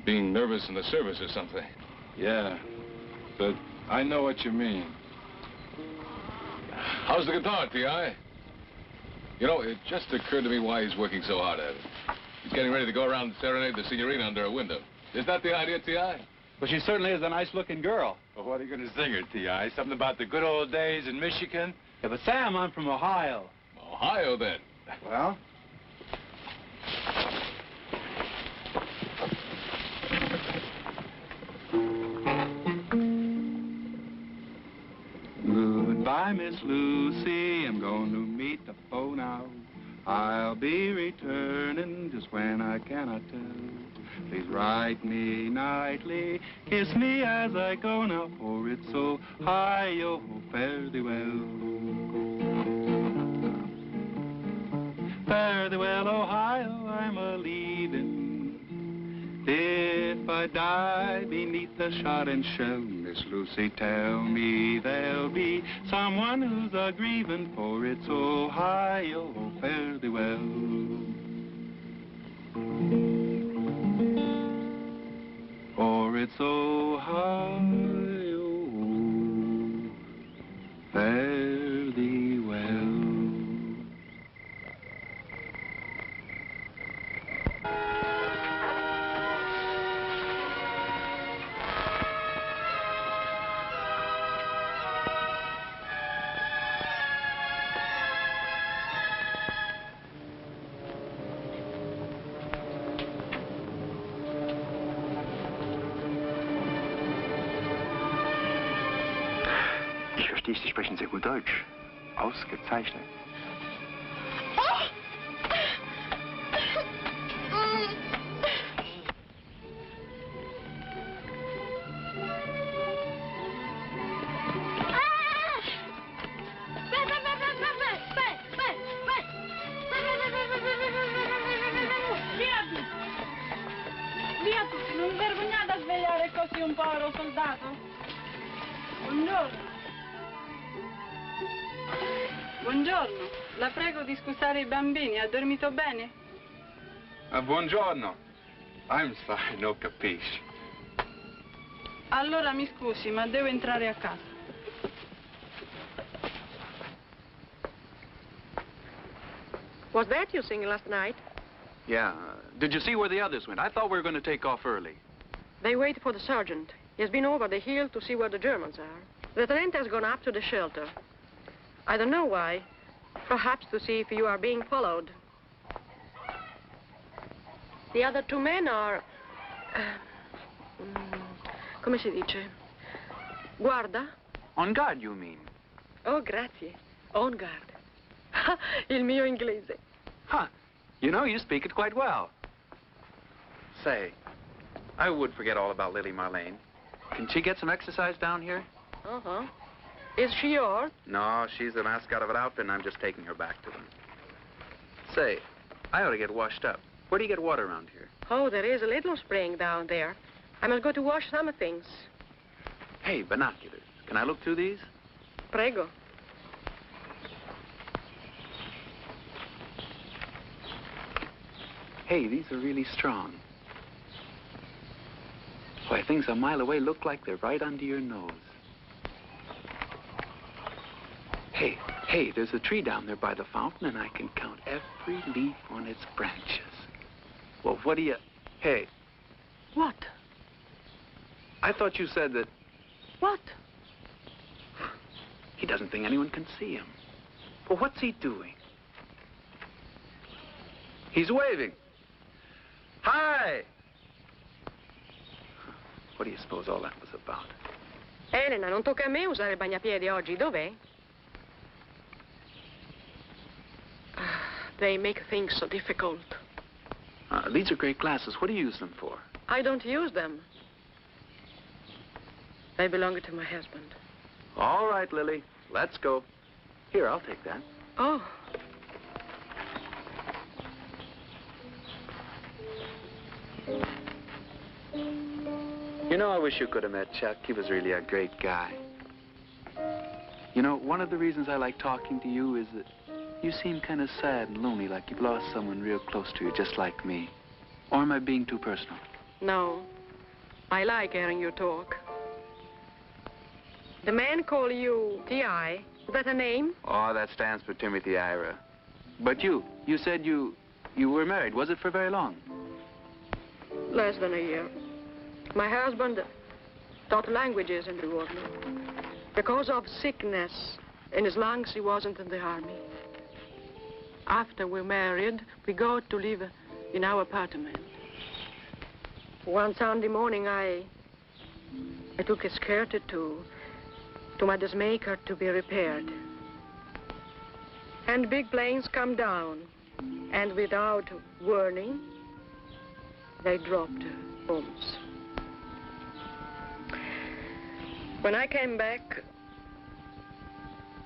being nervous in the service or something. Yeah, but I know what you mean. How's the guitar, T.I.? You know, it just occurred to me why he's working so hard at it. He's getting ready to go around and serenade the Signorina under a window. Is that the idea, T.I.? Well, she certainly is a nice-looking girl. Well, what are you going to sing her, T.I.? Something about the good old days in Michigan? Yeah, but Sam, I'm from Ohio. Ohio, then? Well? Goodbye, Miss Lucy, I'm going to meet the foe now. I'll be returning just when I cannot tell. Please write me nightly, kiss me as I go now, for it's so high, oh, fare thee well. Fare thee well, Ohio, I'm a-leaving. If I die beneath the shot and shell, Miss Lucy, tell me there'll be someone who's a-grieving, for it's Ohio, fare thee well. For it's Ohio, fare thee well. Sie sprechen sehr gut Deutsch. Ausgezeichnet. Via tutti, non vergognate a svegliare così un povero soldato? Buongiorno. Buongiorno, la prego di scusare i bambini, ha dormito bene? Buongiorno. I'm sorry, no capisce. Allora mi scusi, ma devo entrare a casa. Was that you singing last night? Yeah. Did you see where the others went? I thought we were going to take off early. They wait for the sergeant. He has been over the hill to see where the Germans are. The lieutenant has gone up to the shelter. I don't know why. Perhaps to see if you are being followed. The other two men are... come si dice? Guarda? On guard, you mean? Oh, grazie. On guard. Il mio inglese. Huh. You know, you speak it quite well. Say, I would forget all about Lily Marlene. Can she get some exercise down here? Uh-huh. Is she yours? No, she's the mascot of an outfit, and I'm just taking her back to them. Say, I ought to get washed up. Where do you get water around here? Oh, there is a little spring down there. I must go to wash some things. Hey, binoculars. Can I look through these? Prego. Hey, these are really strong. Why, things a mile away look like they're right under your nose. Hey, there's a tree down there by the fountain, and I can count every leaf on its branches. Well, what do you... Hey. What? I thought you said that... What? He doesn't think anyone can see him. Well, what's he doing? He's waving. Hi! What do you suppose all that was about? Elena, non tocca a me usare il bagnapiedi oggi. Dov'è? They make things so difficult. These are great glasses. What do you use them for? I don't use them. They belong to my husband. All right, Lily. Let's go. Here, I'll take that. Oh. You know, I wish you could have met Chuck. He was really a great guy. You know, one of the reasons I like talking to you is that you seem kind of sad and lonely, like you've lost someone real close to you, just like me. Or am I being too personal? No. I like hearing you talk. The man call you T.I. Is that a name? Oh, that stands for Timothy Ira. But you said you were married. Was it for very long? Less than a year. My husband taught languages in the war. Because of sickness in his lungs, he wasn't in the army. After we married, we got to live in our apartment. One Sunday morning, I took a skirt to my dressmaker to be repaired. And big planes come down, and without warning, they dropped bombs. When I came back,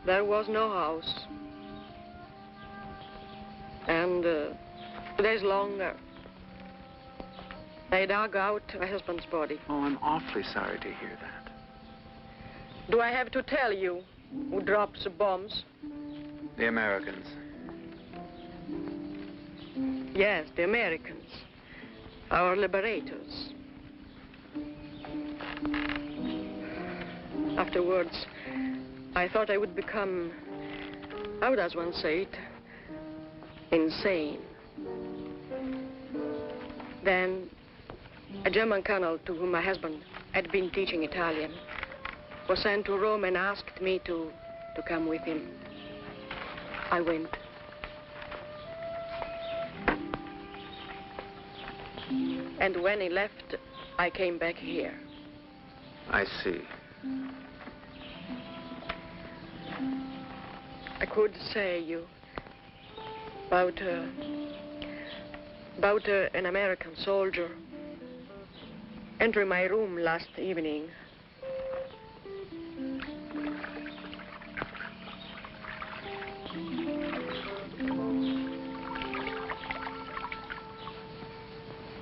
there was no house. And 2 days longer, they dug out my husband's body. Oh, I'm awfully sorry to hear that. Do I have to tell you who drops the bombs? The Americans. Yes, the Americans. Our liberators. Afterwards, I thought I would become, how does one say it, insane. Then, a German colonel to whom my husband had been teaching Italian was sent to Rome and asked me to come with him. I went. And when he left, I came back here. I see. I could say you about an American soldier entering my room last evening.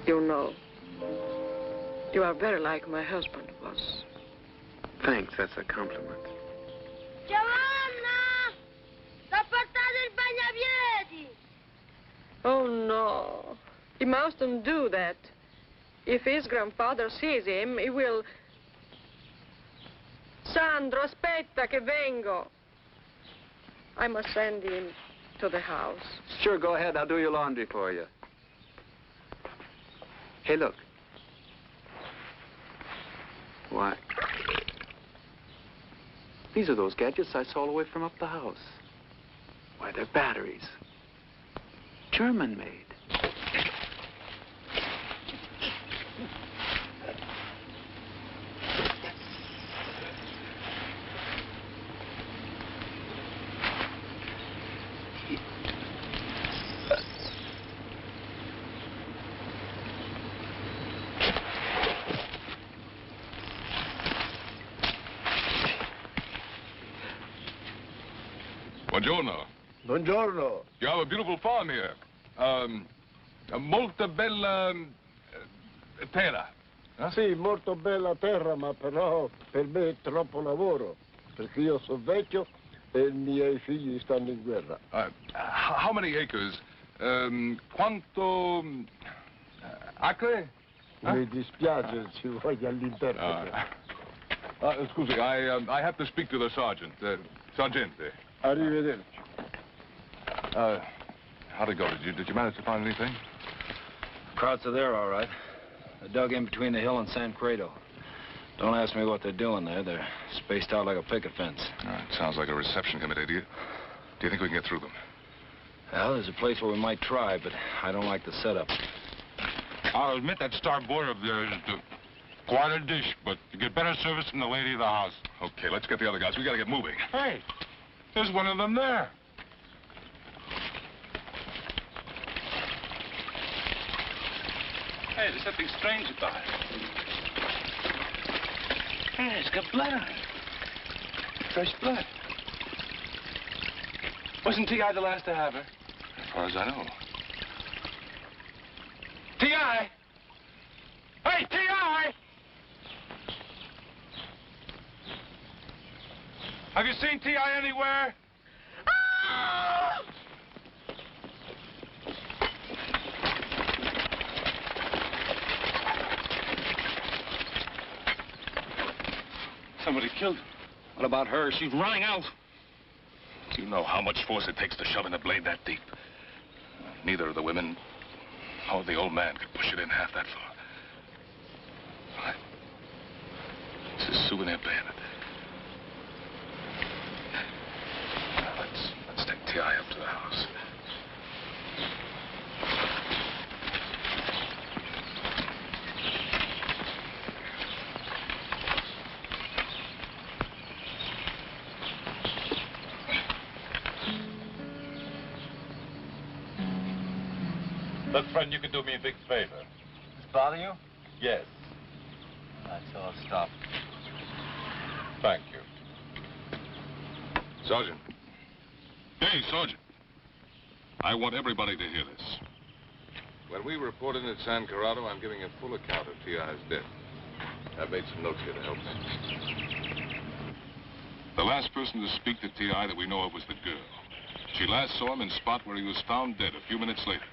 You know, you are very like my husband was. Thanks, that's a compliment. Giovanna! T'ha portato il bagnapiedi! Oh, no. He mustn't do that. If his grandfather sees him, he will... Sandro, aspetta che vengo. I must send him to the house. Sure, go ahead. I'll do your laundry for you. Hey, look. Why? These are those gadgets I saw away from up the house. Why, they're batteries. German-made. Buongiorno. Buongiorno. You have a beautiful farm here. Molto bella terra. Sì, molto bella terra, ma però per me è troppo lavoro, perché io sono vecchio e i miei figli stanno in guerra. How many acres? Quanto acre? Mi dispiace, ci voglio all'interprete. Scusi, I have to speak to the sergeant. Sergente. Arrivederci. How'd it go? Did you manage to find anything? Krauts are there, all right. I dug in between the hill and San Credo. Don't ask me what they're doing there. They're spaced out like a picket fence. Sounds like a reception committee. Do you think we can get through them? Well, there's a place where we might try, but I don't like the setup. I'll admit that starboard of theirs is quite a dish, but you get better service from the lady of the house. Okay, let's get the other guys. We gotta get moving. Hey, there's one of them there. Hey, there's something strange about it. Hey, it's got blood on it. Fresh blood. Wasn't T.I. the last to have her? As far as I know. T.I.! Hey, T.I.! Have you seen T.I. anywhere? Somebody killed him. What about her? She's running out. Do you know how much force it takes to shove in a blade that deep? Neither of the women nor the old man could push it in half that far. It's a souvenir bayonet. Now, let's take T.I. up to the house. Look, friend, you could do me a big favor. Does this bother you? Yes. So I'll stop. Thank you. Sergeant. Hey, Sergeant. I want everybody to hear this. When we reported at San Corrado, I'm giving a full account of T.I.'s death. I've made some notes here to help me. The last person to speak to T.I. that we know of was the girl. She last saw him in the spot where he was found dead a few minutes later.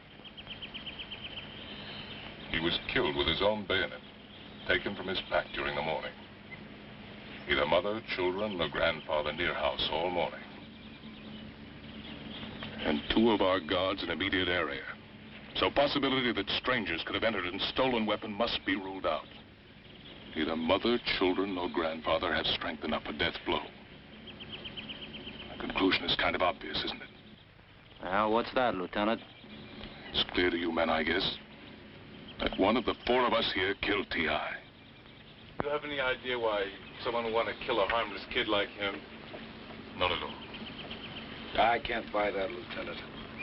He was killed with his own bayonet, taken from his pack during the morning. Neither mother, children, nor grandfather near house all morning. And 2 of our guards in immediate area. So possibility that strangers could have entered and stolen weapon must be ruled out. Neither mother, children, nor grandfather have strength enough for death blow. The conclusion is kind of obvious, isn't it? Well, what's that, Lieutenant? It's clear to you men, I guess, that one of the 4 of us here killed T.I. Do you have any idea why someone would want to kill a harmless kid like him? None at all. I can't buy that, Lieutenant.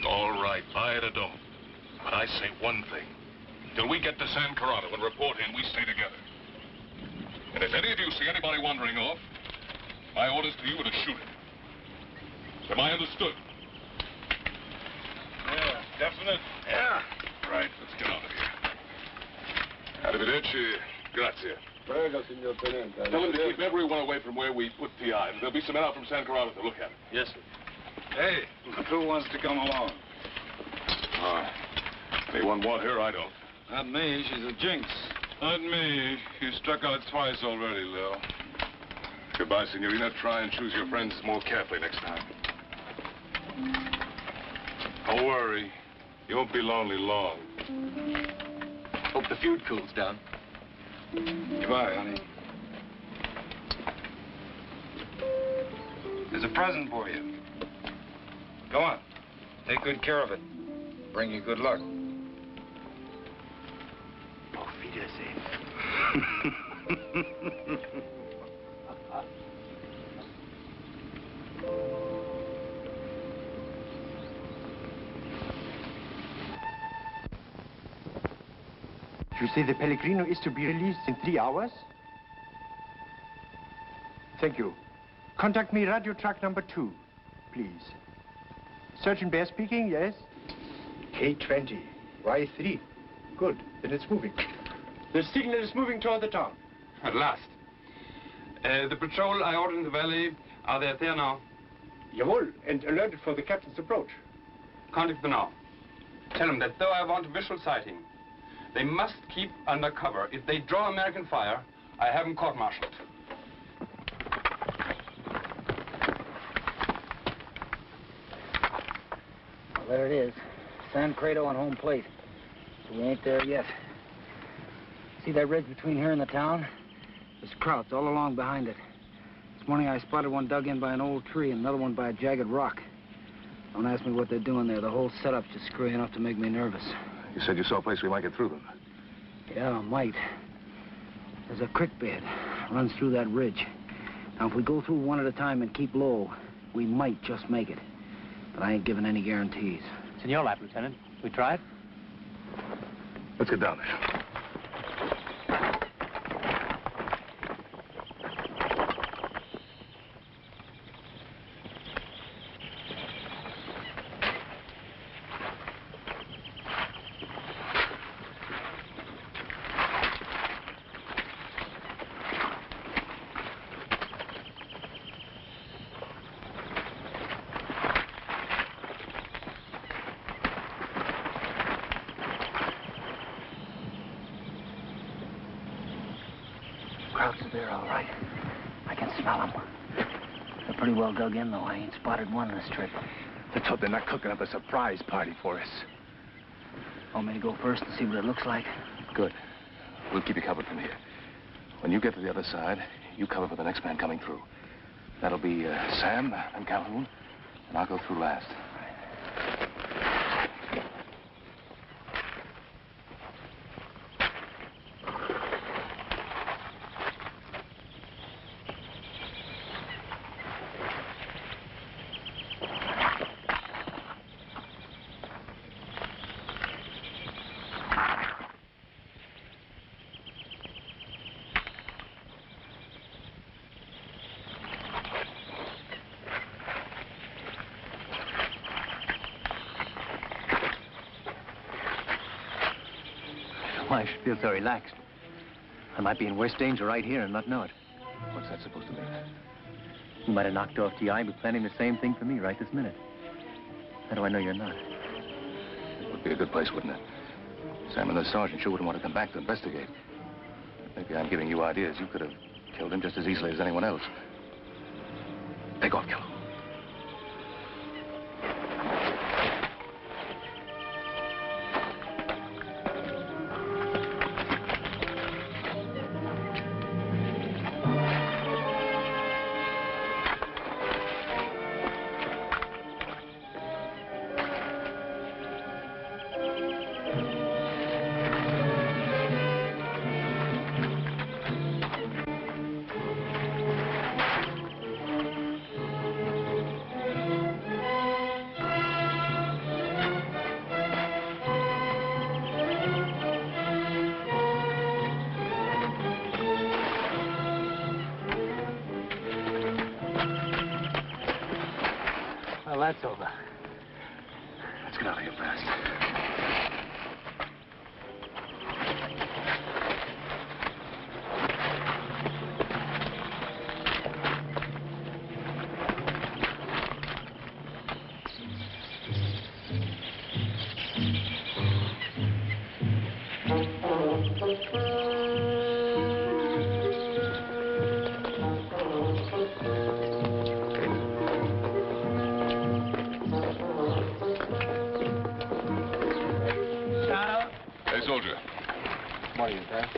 All right, buy it or don't. But I say one thing. Till we get to San Corrado and report in, we stay together. And if any of you see anybody wandering off, my orders to you are to shoot him. Am I understood? Yeah, definite. Yeah. Right, let's get out of here. Arrivederci. Grazie. Prego, signor Tenente. Tell him to keep everyone away from where we put T.I. There'll be some men out from San Corrado to look at it. Yes, sir. Hey, who wants to come along? Anyone want her? I don't. Not me. She's a jinx. Not me. You struck out twice already, Lil. Goodbye, Signorina. Try and choose your friends more carefully next time. Don't worry. You won't be lonely long. Hope the feud cools down. Goodbye, honey. There's a present for you. Go on. Take good care of it. Bring you good luck. Auf Wiedersehen. You say the Pellegrino is to be released in 3 hours? Thank you. Contact me, radio truck number 2, please. Sergeant Bear speaking, yes? K20, Y3. Good, then it's moving. The signal is moving toward the town. At last. The patrol I ordered in the valley, are they there now? Jawohl, and alerted for the captain's approach. Contact them now. Tell them that though I want a visual sighting, they must keep under cover. If they draw American fire, I have them court-martialed. Well, there it is. San Corrado on home plate. So we ain't there yet. See that ridge between here and the town? There's Krauts all along behind it. This morning I spotted one dug in by an old tree and another one by a jagged rock. Don't ask me what they're doing there. The whole setup's just screwy enough to make me nervous. You said you saw a place we might get through them. Yeah, I might. There's a creek bed. Runs through that ridge. Now, if we go through one at a time and keep low, we might just make it. But I ain't giving any guarantees. It's in your lap, Lieutenant. We try it? Let's get down there. Krauts are there, all right. I can smell them. They're pretty well dug in, though. I ain't spotted one this trip. Let's hope they're not cooking up a surprise party for us. Want me to go first and see what it looks like? Good. We'll keep you covered from here. When you get to the other side, you cover for the next man coming through. That'll be Sam and Calhoun, and I'll go through last. Why, I should feel so relaxed. I might be in worse danger right here and not know it. What's that supposed to mean? You might have knocked off G.I. and be planning the same thing for me right this minute. How do I know you're not? It would be a good place, wouldn't it? Sam and the sergeant sure wouldn't want to come back to investigate. Maybe I'm giving you ideas. You could have killed him just as easily as anyone else. Take off, Calhoun. Well, that's over. Let's get out of here fast.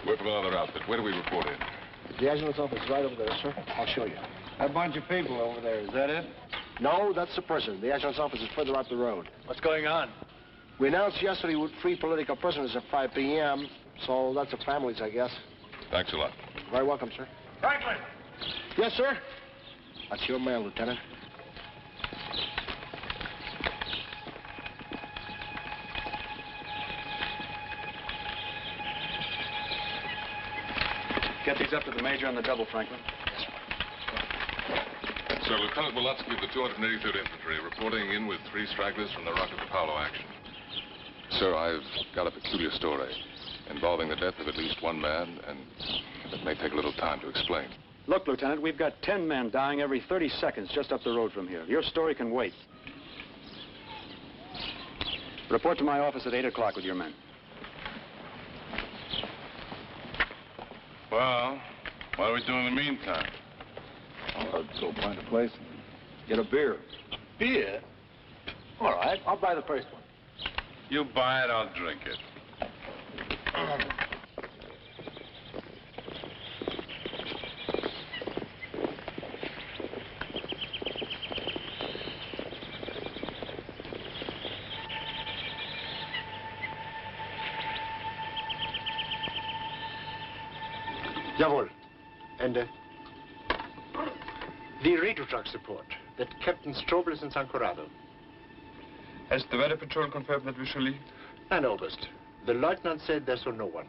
We're from another outfit. Where do we report in? The adjutant's office is right over there, sir. I'll show you. A bunch of people over there, is that it? No, that's the prison. The adjutant's office is further up the road. What's going on? We announced yesterday we'd free political prisoners at 5 p.m., so that's the families, I guess. Thanks a lot. Very welcome, sir. Franklin! Yes, sir? That's your man, Lieutenant. Get these up to the major on the double, Franklin. Sir, Lieutenant Wilotsky of the 283rd Infantry, reporting in with 3 stragglers from the Rock of the Paolo action. Sir, I've got a peculiar story involving the death of at least one man, and it may take a little time to explain. Look, Lieutenant, we've got 10 men dying every 30 seconds just up the road from here. Your story can wait. Report to my office at 8 o'clock with your men. Well, what do we do in the meantime? Let's go find a place and get a beer. Beer? All right, I'll buy the first one. You buy it, I'll drink it. Jawohl. Ende. The radio trucks report that Captain Strobel is in San Corrado. Has the weather patrol confirmed that we shall leave? Nein, Oberst. The lieutenant said there's no one.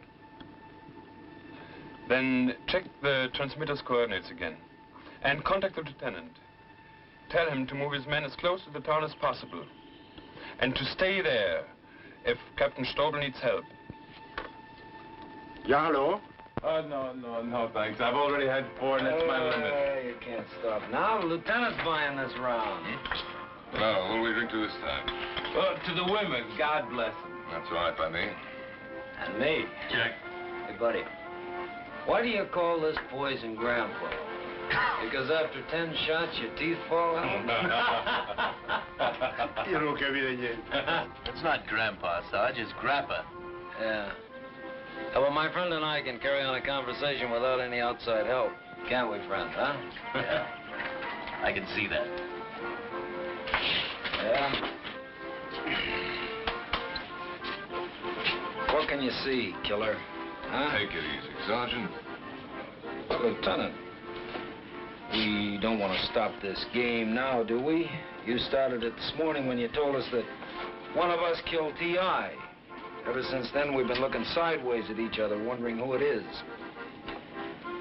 Then check the transmitter's coordinates again. And contact the lieutenant. Tell him to move his men as close to the town as possible. And to stay there if Captain Strobel needs help. Ja, hallo? Oh, no, thanks. I've already had 4 and that's my limit. You can't stop now. The lieutenant's buying this round. Well, what do we drink to this time? Well, to the women, God bless them. That's all right by me. And me. Jack. Hey, buddy. Why do you call this poison Grandpa? Because after 10 shots, your teeth fall out? You don't give me the It's not Grandpa, Sarge. It's Grappa. Yeah. Well, my friend and I can carry on a conversation without any outside help. Can't we, friend, huh? Yeah. I can see that. Yeah. What can you see, killer? Huh? Take it easy, Sergeant. Lieutenant, we don't want to stop this game now, do we? You started it this morning when you told us that one of us killed T.I. Ever since then, we've been looking sideways at each other, wondering who it is.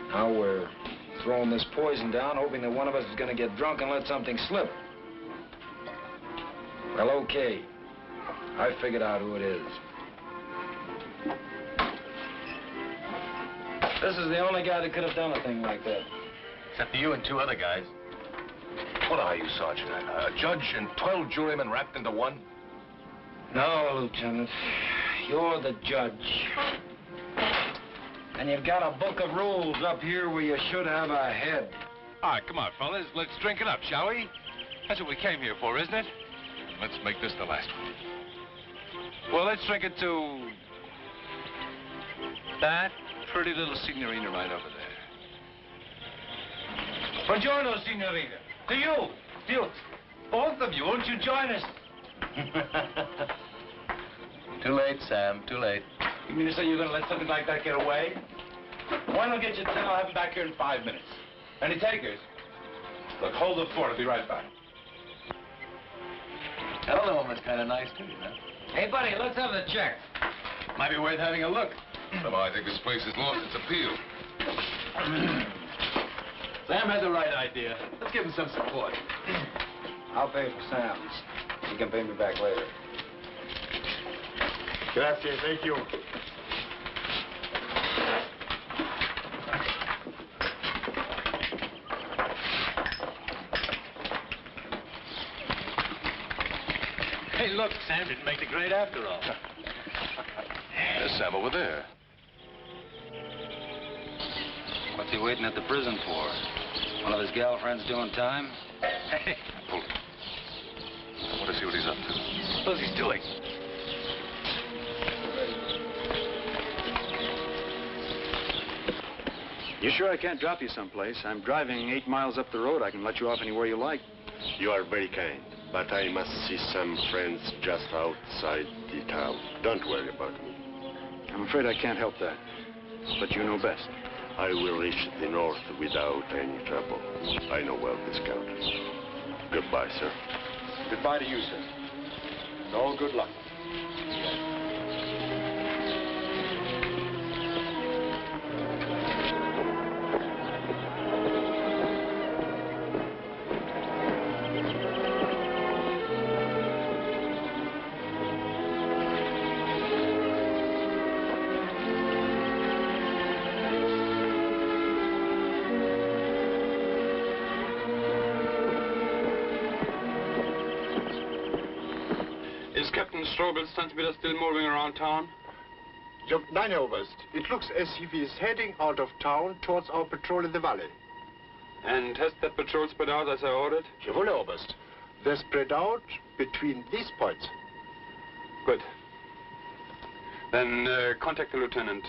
Now we're throwing this poison down, hoping that one of us is going to get drunk and let something slip. Well, okay. I figured out who it is. This is the only guy that could have done a thing like that. Except for you and 2 other guys. What are you, Sergeant? A judge and 12 jurymen wrapped into one? No, Lieutenant. You're the judge. And you've got a book of rules up here where you should have a head. All right, come on, fellas. Let's drink it up, shall we? That's what we came here for, isn't it? Let's make this the last one. Well, let's drink it to that pretty little signorina right over there. Buongiorno, signorina. To you. Both of you. Won't you join us? Too late, Sam. Too late. You mean to say you're going to let something like that get away? Why don't get you 10? I'll have them back here in 5 minutes. Any takers? Look, hold the fort. I'll be right back. That other woman's kind of nice, too, you know. Hey, buddy, let's have the check. Might be worth having a look. Well, I think this place has lost its appeal. Sam had the right idea. Let's give him some support. I'll pay for Sam's. You can pay me back later. Grazie, thank you. Hey, look, Sam didn't make the grade after all. There's Sam over there. What's he waiting at the prison for? One of his gal friends doing time? Hey, pull him. I want to see what he's up to. What's he doing? You sure I can't drop you someplace? I'm driving 8 miles up the road. I can let you off anywhere you like. You are very kind, but I must see some friends just outside the town. Don't worry about me. I'm afraid I can't help that. But you know best. I will reach the north without any trouble. I know well this country. Goodbye, sir. Goodbye to you, sir. And all good luck. Is Captain Strobel's transmitter still moving around town? Nein, Herr Oberst. It looks as if he is heading out of town towards our patrol in the valley. And has that patrol spread out as I ordered? Jawohl, Herr Oberst. They're spread out between these points. Good. Then contact the lieutenant.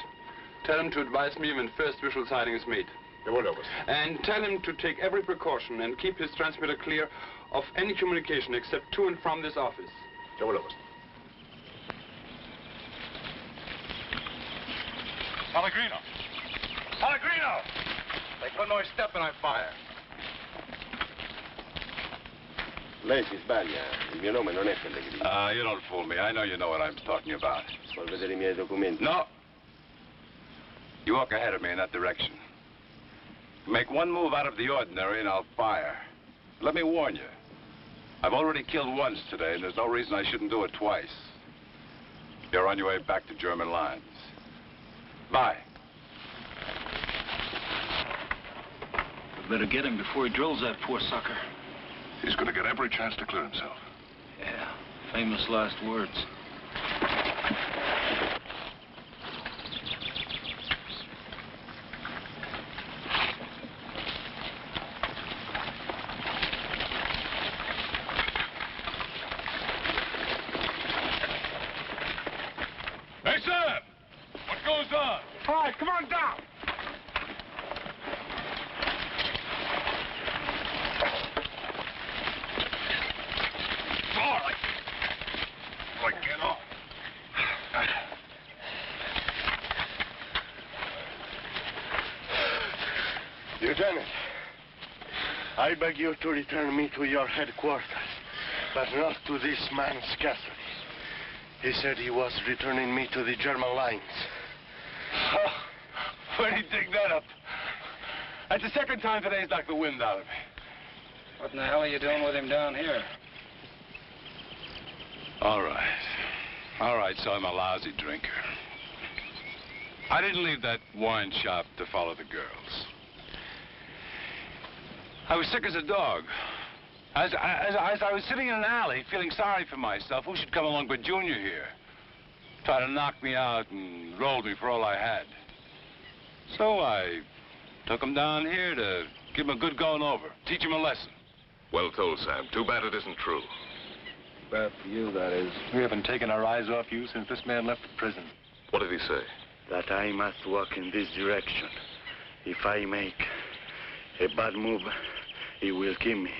Tell him to advise me when first visual sighting is made. Jawohl, Herr Oberst. And tell him to take every precaution and keep his transmitter clear of any communication except to and from this office. Jawohl, Herr Oberst. Pellegrino! Pellegrino! Pellegrino! Take one more step and I fire. Lei si sbaglia. Il mio nome non è Pellegrino. You don't fool me. I know you know what I'm talking about. Vuol vedere I miei documenti? No. You walk ahead of me in that direction. Make one move out of the ordinary and I'll fire. Let me warn you. I've already killed once today, and there's no reason I shouldn't do it twice. You're on your way back to German lines. Bye. We better get him before he drills that poor sucker. He's going to get every chance to clear himself. Yeah, famous last words. Hey, Sam! What goes on? All right, come on down. All right. Get off. Lieutenant, I beg you to return me to your headquarters, but not to this man's castle. He said he was returning me to the German lines. Oh, where'd he dig that up? That's the second time today he's knocked the wind out of me. What in the hell are you doing with him down here? All right. All right, so I'm a lousy drinker. I didn't leave that wine shop to follow the girls. I was sick as a dog. As I was sitting in an alley feeling sorry for myself, who should come along but Junior here? Try to knock me out and rolled me for all I had. So I took him down here to give him a good going over, teach him a lesson. Well told, Sam. Too bad it isn't true. Bad for you, that is. We haven't taken our eyes off you since this man left the prison. What did he say? That I must walk in this direction. If I make a bad move, he will kill me.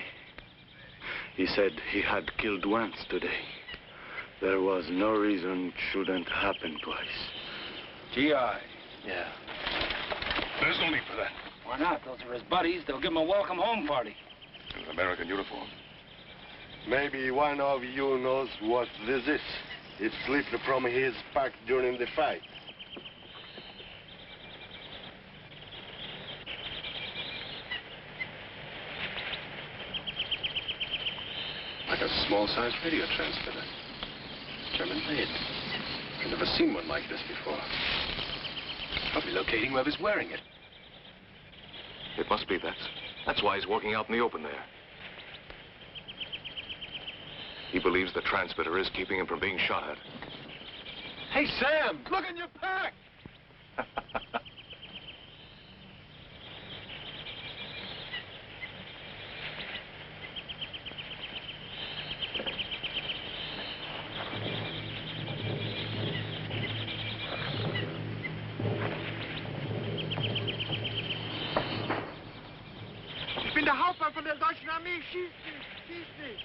He said he had killed once today. There was no reason it shouldn't happen twice. GI. Yeah. There's no need for that. Why not? Those are his buddies. They'll give him a welcome home party. In an American uniform. Maybe one of you knows what this is. It slipped from his pack during the fight. Like a small-sized radio transmitter. German-made. I've never seen one like this before. Probably locating whoever's wearing it. It must be that. That's why he's walking out in the open there. He believes the transmitter is keeping him from being shot at. Hey, Sam, look in your pack! Ich bin der Hauptmann von der deutschen Armee. Schieß nicht, schieß nicht.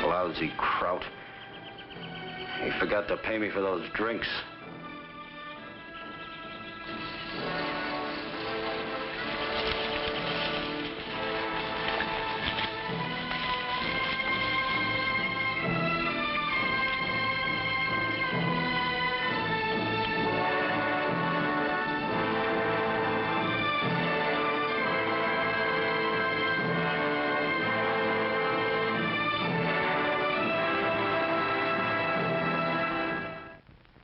Lousy Kraut. He forgot to pay me for those drinks.